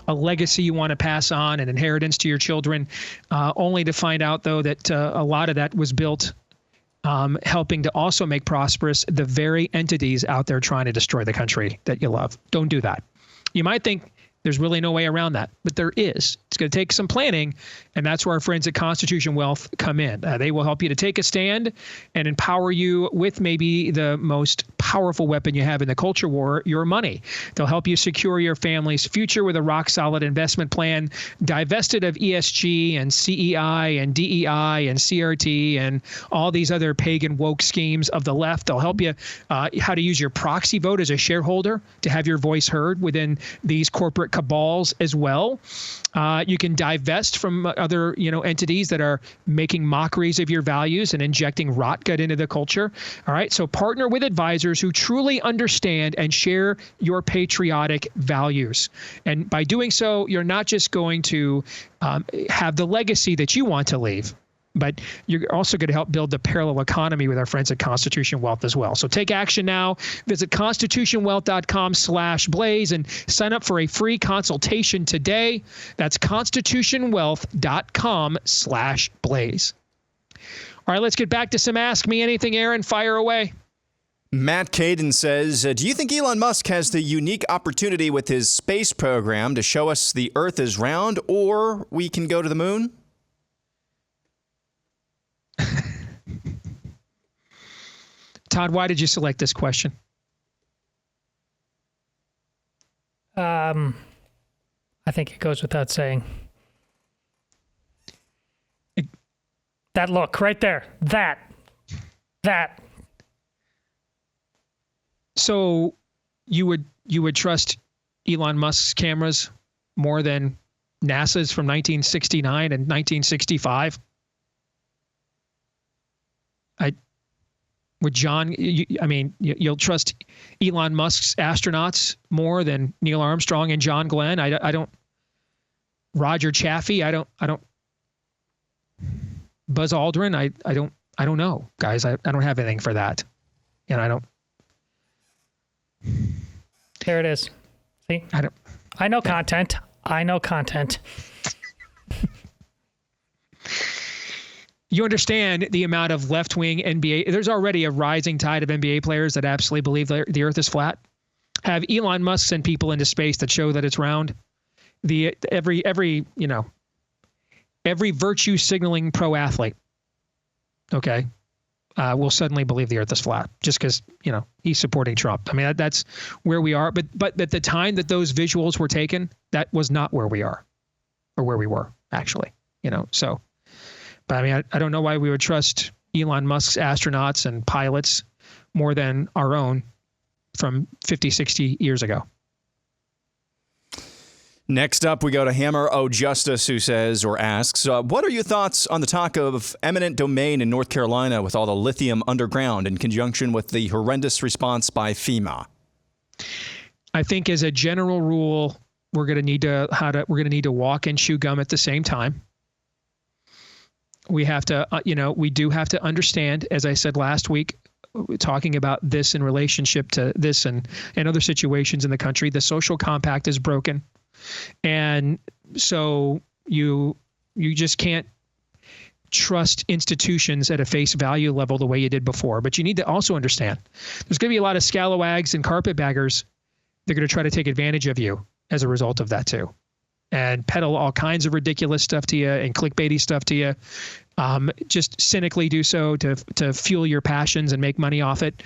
a legacy you want to pass on, an inheritance to your children, only to find out, though, that a lot of that was built helping to also make prosperous the very entities out there trying to destroy the country that you love. Don't do that. You might think there's really no way around that, but there is. It's going to take some planning, and that's where our friends at Constitution Wealth come in. They will help you to take a stand and empower you with maybe the most powerful weapon you have in the culture war, your money. They'll help you secure your family's future with a rock-solid investment plan, divested of ESG and CEI and DEI and CRT and all these other pagan woke schemes of the left. They'll help you how to use your proxy vote as a shareholder to have your voice heard within these corporate cabals as well. You can divest from other, entities that are making mockeries of your values and injecting rot gut into the culture. All right. So partner with advisors who truly understand and share your patriotic values. And by doing so, you're not just going to have the legacy that you want to leave, but you're also going to help build the parallel economy with our friends at Constitution Wealth as well. So take action now. Visit constitutionwealth.com/blaze and sign up for a free consultation today. That's constitutionwealth.com/blaze. All right, let's get back to some Ask Me Anything. Aaron, fire away. Matt Caden says, do you think Elon Musk has the unique opportunity with his space program to show us the Earth is round, or we can go to the moon? Todd, why did you select this question? I think it goes without saying. That look right there. That. So you would trust Elon Musk's cameras more than NASA's from 1969 and 1965? With John, you'll trust Elon Musk's astronauts more than Neil Armstrong and John Glenn. I don't. Roger Chaffee. I don't. Buzz Aldrin. I don't know, guys. I don't have anything for that, and I don't. There it is. See, I don't. I know content. I know content. You understand the amount of left-wing NBA. There's already a rising tide of NBA players that absolutely believe the Earth is flat. Have Elon Musk send people into space that show that it's round? Every virtue signaling pro athlete, okay, will suddenly believe the Earth is flat just because he's supporting Trump. I mean that's where we are. But at the time that those visuals were taken, that was not where we are, or where we were actually. So. But I mean, I don't know why we would trust Elon Musk's astronauts and pilots more than our own from 50, 60 years ago. Next up, we go to Hammer O Justice, who says or asks, what are your thoughts on the talk of eminent domain in North Carolina with all the lithium underground in conjunction with the horrendous response by FEMA? I think as a general rule, we're going to need to walk and chew gum at the same time. We have to, we do have to understand, as I said last week, talking about this in relationship to this and other situations in the country, the social compact is broken. And so you just can't trust institutions at a face value level the way you did before. But you need to also understand there's going to be a lot of scalawags and carpetbaggers that are going to try to take advantage of you as a result of that too. And peddle all kinds of ridiculous stuff to you and clickbaity stuff to you. Just cynically do so to fuel your passions and make money off it.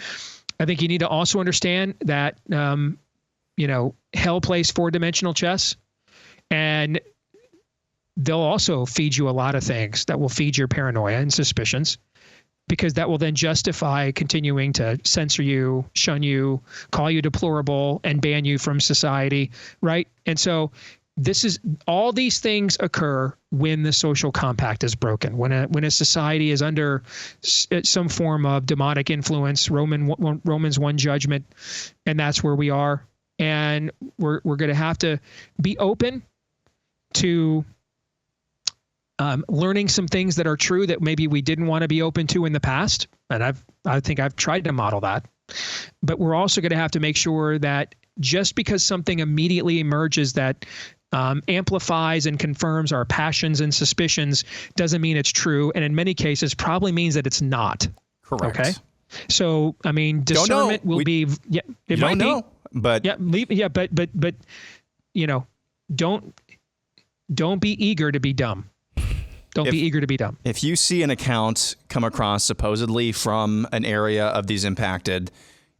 I think you need to also understand that, hell plays 4-dimensional chess, and they'll also feed you a lot of things that will feed your paranoia and suspicions, because that will then justify continuing to censor you, shun you, call you deplorable, and ban you from society, right? And so all these things occur when the social compact is broken, when a society is under some form of demonic influence, Romans 1 judgment, and that's where we are. And we're going to have to be open to learning some things that are true that maybe we didn't want to be open to in the past. And I think I've tried to model that. But we're also going to have to make sure that just because something immediately emerges that amplifies and confirms our passions and suspicions doesn't mean it's true, and in many cases probably means that it's not. Correct. Okay. So I mean, discernment will be. Yeah, it might be. But but don't be eager to be dumb. Don't be eager to be dumb. If you see an account come across supposedly from an area of these impacted,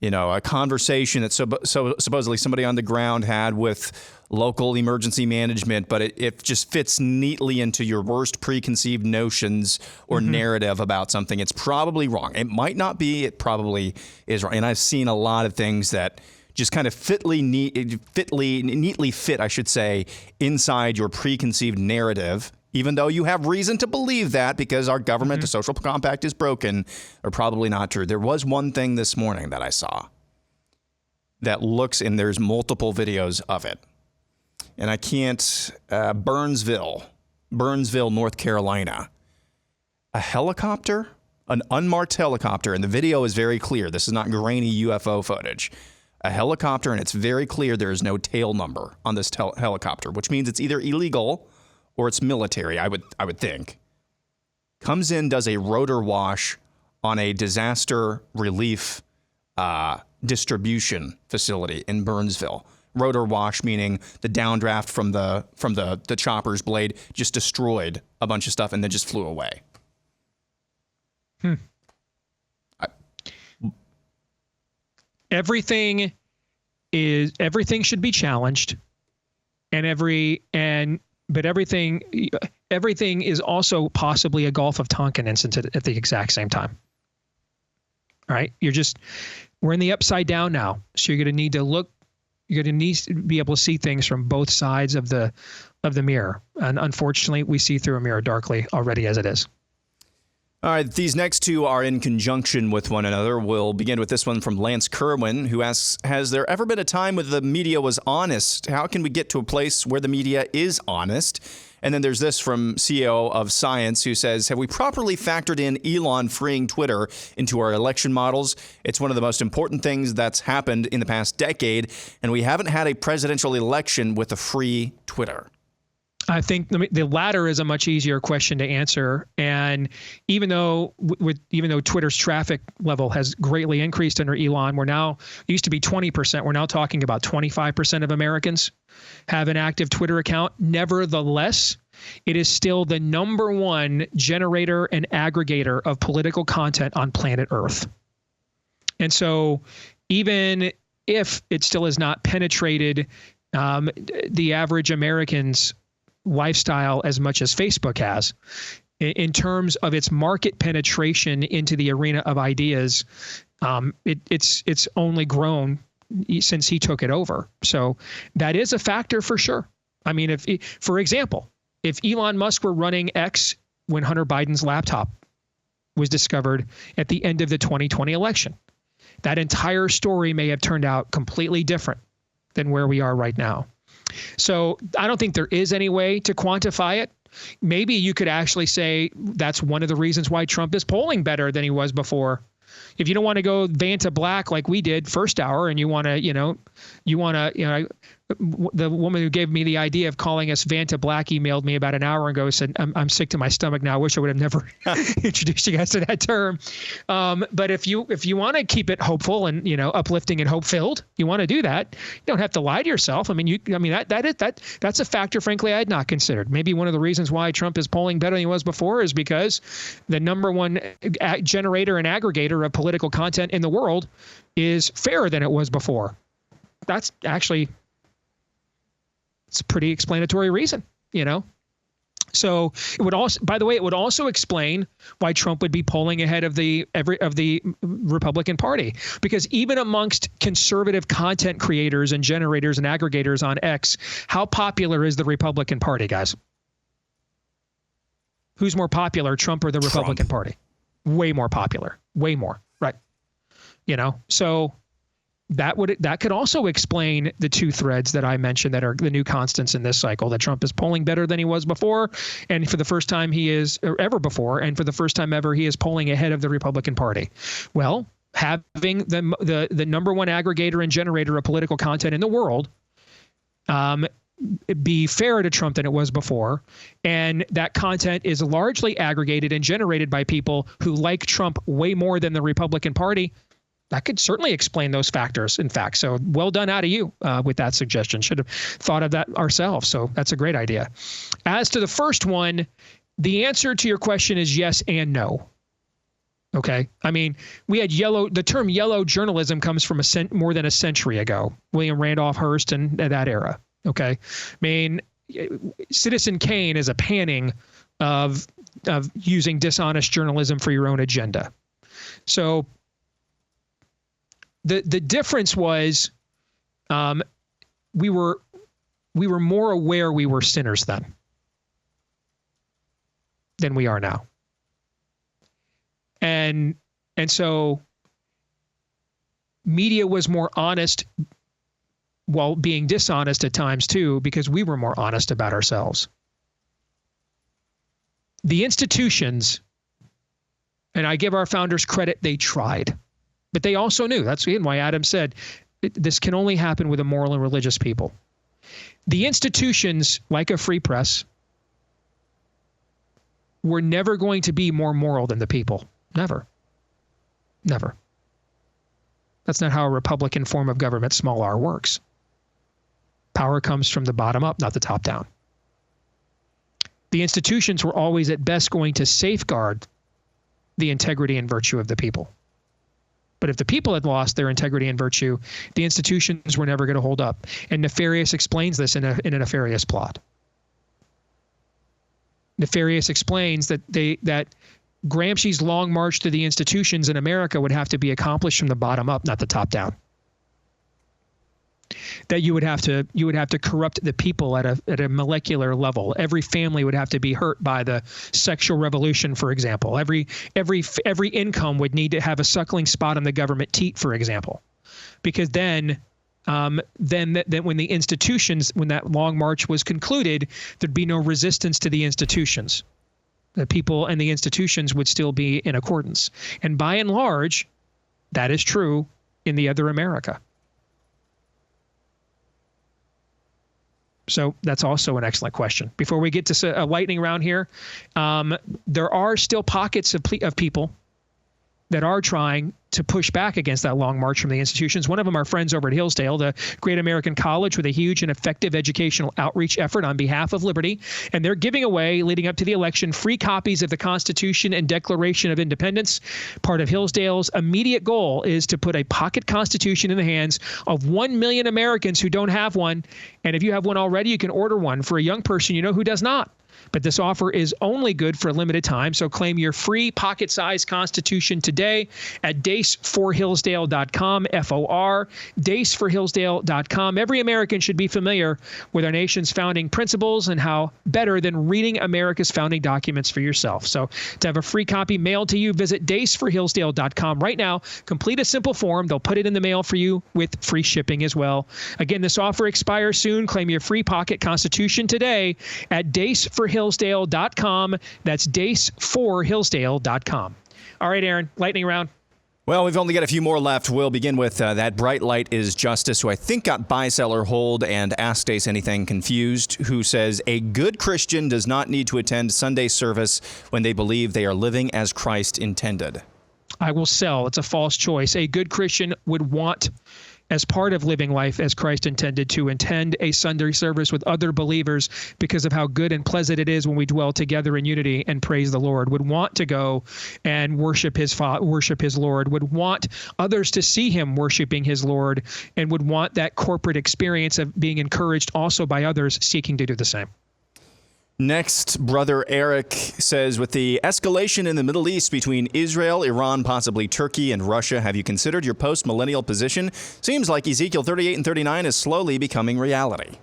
a conversation that so supposedly somebody on the ground had with local emergency management, but it just fits neatly into your worst preconceived notions or narrative about something, it's probably wrong. It might not be. It probably is wrong. And I've seen a lot of things that just kind of neatly fit, I should say, inside your preconceived narrative, even though you have reason to believe that because our government, the social compact is broken, are probably not true. There was one thing this morning that I saw that looks, and there's multiple videos of it. And I can't, Burnsville, North Carolina, a helicopter, an unmarked helicopter, and the video is very clear. This is not grainy UFO footage. A helicopter, and it's very clear there is no tail number on this helicopter, which means it's either illegal or it's military, I would think. Comes in, does a rotor wash on a disaster relief distribution facility in Burnsville. Rotor wash meaning the downdraft from the chopper's blade just destroyed a bunch of stuff and then just flew away. Everything should be challenged, but everything is also possibly a Gulf of Tonkin incident at the exact same time. All right, we're in the upside down now, so you're going to need to look. You're going to need to be able to see things from both sides of the mirror, and unfortunately, we see through a mirror darkly already as it is. All right, these next two are in conjunction with one another. We'll begin with this one from Lance Kerwin, who asks, has there ever been a time when the media was honest? How can we get to a place where the media is honest? And then there's this from CEO of Science who says, have we properly factored in Elon freeing Twitter into our election models? It's one of the most important things that's happened in the past decade, and we haven't had a presidential election with a free Twitter. I think the latter is a much easier question to answer. And even though Twitter's traffic level has greatly increased under Elon, it used to be 20%. We're now talking about 25% of Americans have an active Twitter account. Nevertheless, it is still the number one generator and aggregator of political content on planet Earth. And so even if it still has not penetrated the average American's lifestyle as much as Facebook has, in terms of its market penetration into the arena of ideas, it's only grown since he took it over. So that is a factor for sure. I mean, for example, if Elon Musk were running X when Hunter Biden's laptop was discovered at the end of the 2020 election, that entire story may have turned out completely different than where we are right now. So I don't think there is any way to quantify it. Maybe you could actually say that's one of the reasons why Trump is polling better than he was before. If you don't want to go Vander Plaats like we did first hour, and you want to, the woman who gave me the idea of calling us Vander Plaats emailed me about an hour ago, said, I'm sick to my stomach now. I wish I would have never introduced you guys to that term. But if you want to keep it hopeful and, uplifting and hope filled, you want to do that. You don't have to lie to yourself. That's a factor, frankly, I had not considered. Maybe one of the reasons why Trump is polling better than he was before is because the number one generator and aggregator of political content in the world is fairer than it was before. That's actually, it's a pretty explanatory reason, So it would also, by the way, it would also explain why Trump would be polling ahead of the Republican Party, because even amongst conservative content creators and generators and aggregators on X, how popular is the Republican Party, guys? Who's more popular, Trump or the Republican Party? Way more popular, way more, right? So that could also explain the two threads that I mentioned that are the new constants in this cycle, that Trump is polling better than he was before, and for the first time ever before, and for the first time ever, he is polling ahead of the Republican Party. Well, having the number one aggregator and generator of political content in the world be fairer to Trump than it was before, and that content is largely aggregated and generated by people who like Trump way more than the Republican Party, that could certainly explain those factors, in fact. So well done out of you with that suggestion. Should have thought of that ourselves. So that's a great idea. As to the first one, the answer to your question is yes and no. Okay. I mean, we had the term yellow journalism comes from more than a century ago, William Randolph Hearst and that era. Okay. I mean, Citizen Kane is a panning of using dishonest journalism for your own agenda. So the difference was we were more aware we were sinners then than we are now. And so media was more honest while being dishonest at times too, because we were more honest about ourselves. The institutions, and I give our founders credit, they tried. But they also knew. That's why Adam said this can only happen with a moral and religious people. The institutions, like a free press, were never going to be more moral than the people. Never. Never. That's not how a Republican form of government, small r, works. Power comes from the bottom up, not the top down. The institutions were always at best going to safeguard the integrity and virtue of the people. But if the people had lost their integrity and virtue, the institutions were never going to hold up. And Nefarious explains this in a nefarious plot. Nefarious explains that Gramsci's long march to the institutions in America would have to be accomplished from the bottom up, not the top down. That you would have to corrupt the people at a molecular level. Every family would have to be hurt by the sexual revolution, for example. Every income would need to have a suckling spot on the government teat, for example, because then then when the institutions, when that long march was concluded, there'd be no resistance to the institutions. The people and the institutions would still be in accordance. And by and large, that is true in the other America. So that's also an excellent question. Before we get to a lightning round here, there are still pockets of people that are trying to push back against that long march from the institutions. One of them are friends over at Hillsdale, the Great American College, with a huge and effective educational outreach effort on behalf of liberty. And they're giving away, leading up to the election, free copies of the Constitution and Declaration of Independence. Part of Hillsdale's immediate goal is to put a pocket Constitution in the hands of 1 million Americans who don't have one. And if you have one already, you can order one for a young person you know who does not. But this offer is only good for a limited time, so claim your free pocket-sized Constitution today at daceforhillsdale.com, F-O-R, daceforhillsdale.com. Every American should be familiar with our nation's founding principles and how better than reading America's founding documents for yourself. So to have a free copy mailed to you, visit daceforhillsdale.com right now. Complete a simple form. They'll put it in the mail for you with free shipping as well. Again, this offer expires soon. Claim your free pocket Constitution today at daceforhillsdale.com. That's daceforhillsdale.com. All right, Aaron, lightning round. Well, we've only got a few more left. We'll begin with that bright light is Justice, who I think got buy, seller, hold, and Ask Deace Anything confused, who says a good Christian does not need to attend Sunday service when they believe they are living as Christ intended. I will sell. It's a false choice. A good Christian would want, as part of living life as Christ intended, to attend a Sunday service with other believers because of how good and pleasant it is when we dwell together in unity and praise the Lord, would want to go and worship his Lord, would want others to see him worshiping his Lord, and would want that corporate experience of being encouraged also by others seeking to do the same. Next, Brother Eric says, with the escalation in the Middle East between Israel, Iran, possibly Turkey, and Russia, have you considered your post-millennial position? Seems like Ezekiel 38 and 39 is slowly becoming reality.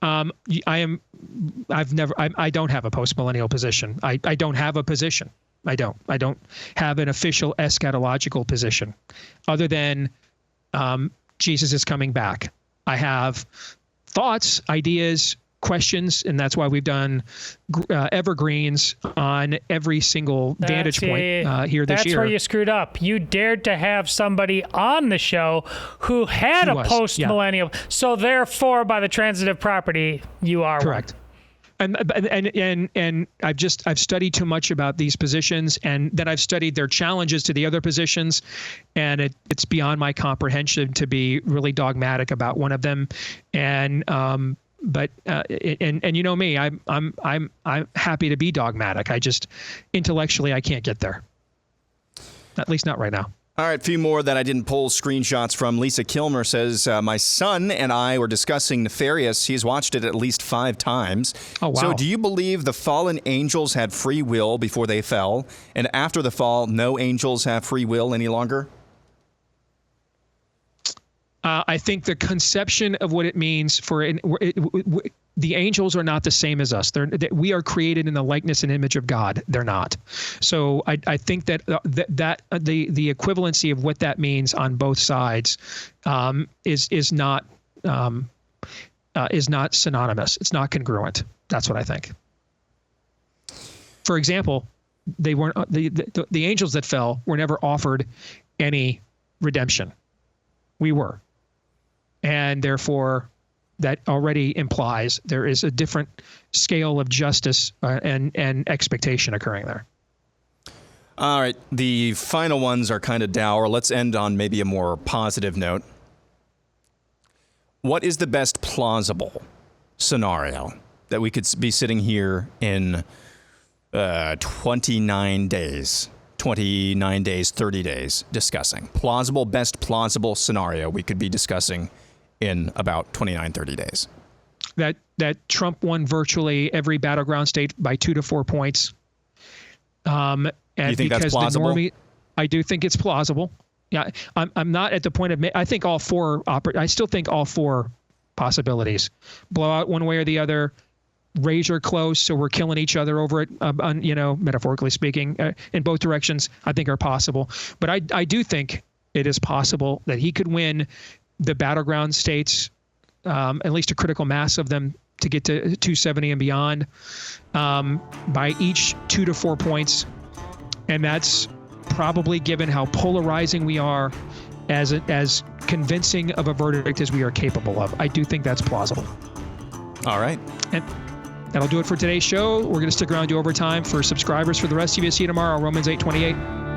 I don't have a post-millennial position. I don't have a position. I don't have an official eschatological position other than Jesus is coming back. I have thoughts, ideas, questions, and that's why we've done evergreens on every single vantage point here this year. That's where you screwed up. You dared to have somebody on the show who had a post-millennial, so therefore, by the transitive property, you are correct. And I've studied too much about these positions, and then I've studied their challenges to the other positions, and it's beyond my comprehension to be really dogmatic about one of them, and But you know me, I'm happy to be dogmatic. I just intellectually I can't get there. At least not right now. All right, a few more that I didn't pull screenshots from. Lisa Kilmer says, my son and I were discussing Nefarious. He's watched it at least 5 times. Oh, wow. So do you believe the fallen angels had free will before they fell? And after the fall, no angels have free will any longer? I think the conception of what it means for the angels are not the same as us. We are created in the likeness and image of God. They're not. So I think that the equivalency of what that means on both sides is not synonymous. It's not congruent. That's what I think. For example, they weren't the angels that fell were never offered any redemption. We were. And therefore, that already implies there is a different scale of justice and expectation occurring there. All right. The final ones are kind of dour. Let's end on maybe a more positive note. What is the best plausible scenario that we could be sitting here in 29 days? 29 days, 30 days discussing. Best plausible scenario we could be discussing in about 29, 30 days. That Trump won virtually every battleground state by 2 to 4 points. And you think that's plausible? I do think it's plausible. Yeah, I'm not at the point of. I think all 4. I still think all 4 possibilities. Blow out one way or the other. Raise or close, so we're killing each other over it. Metaphorically speaking, in both directions, I think are possible. But I do think it is possible that he could win the battleground states, at least a critical mass of them, to get to 270 and beyond by each 2 to 4 points. And that's probably, given how polarizing we are, as convincing of a verdict as we are capable of. I do think that's plausible. All right. And that'll do it for today's show. We're going to stick around to overtime for subscribers for the rest of you. See you tomorrow, Romans 8:28.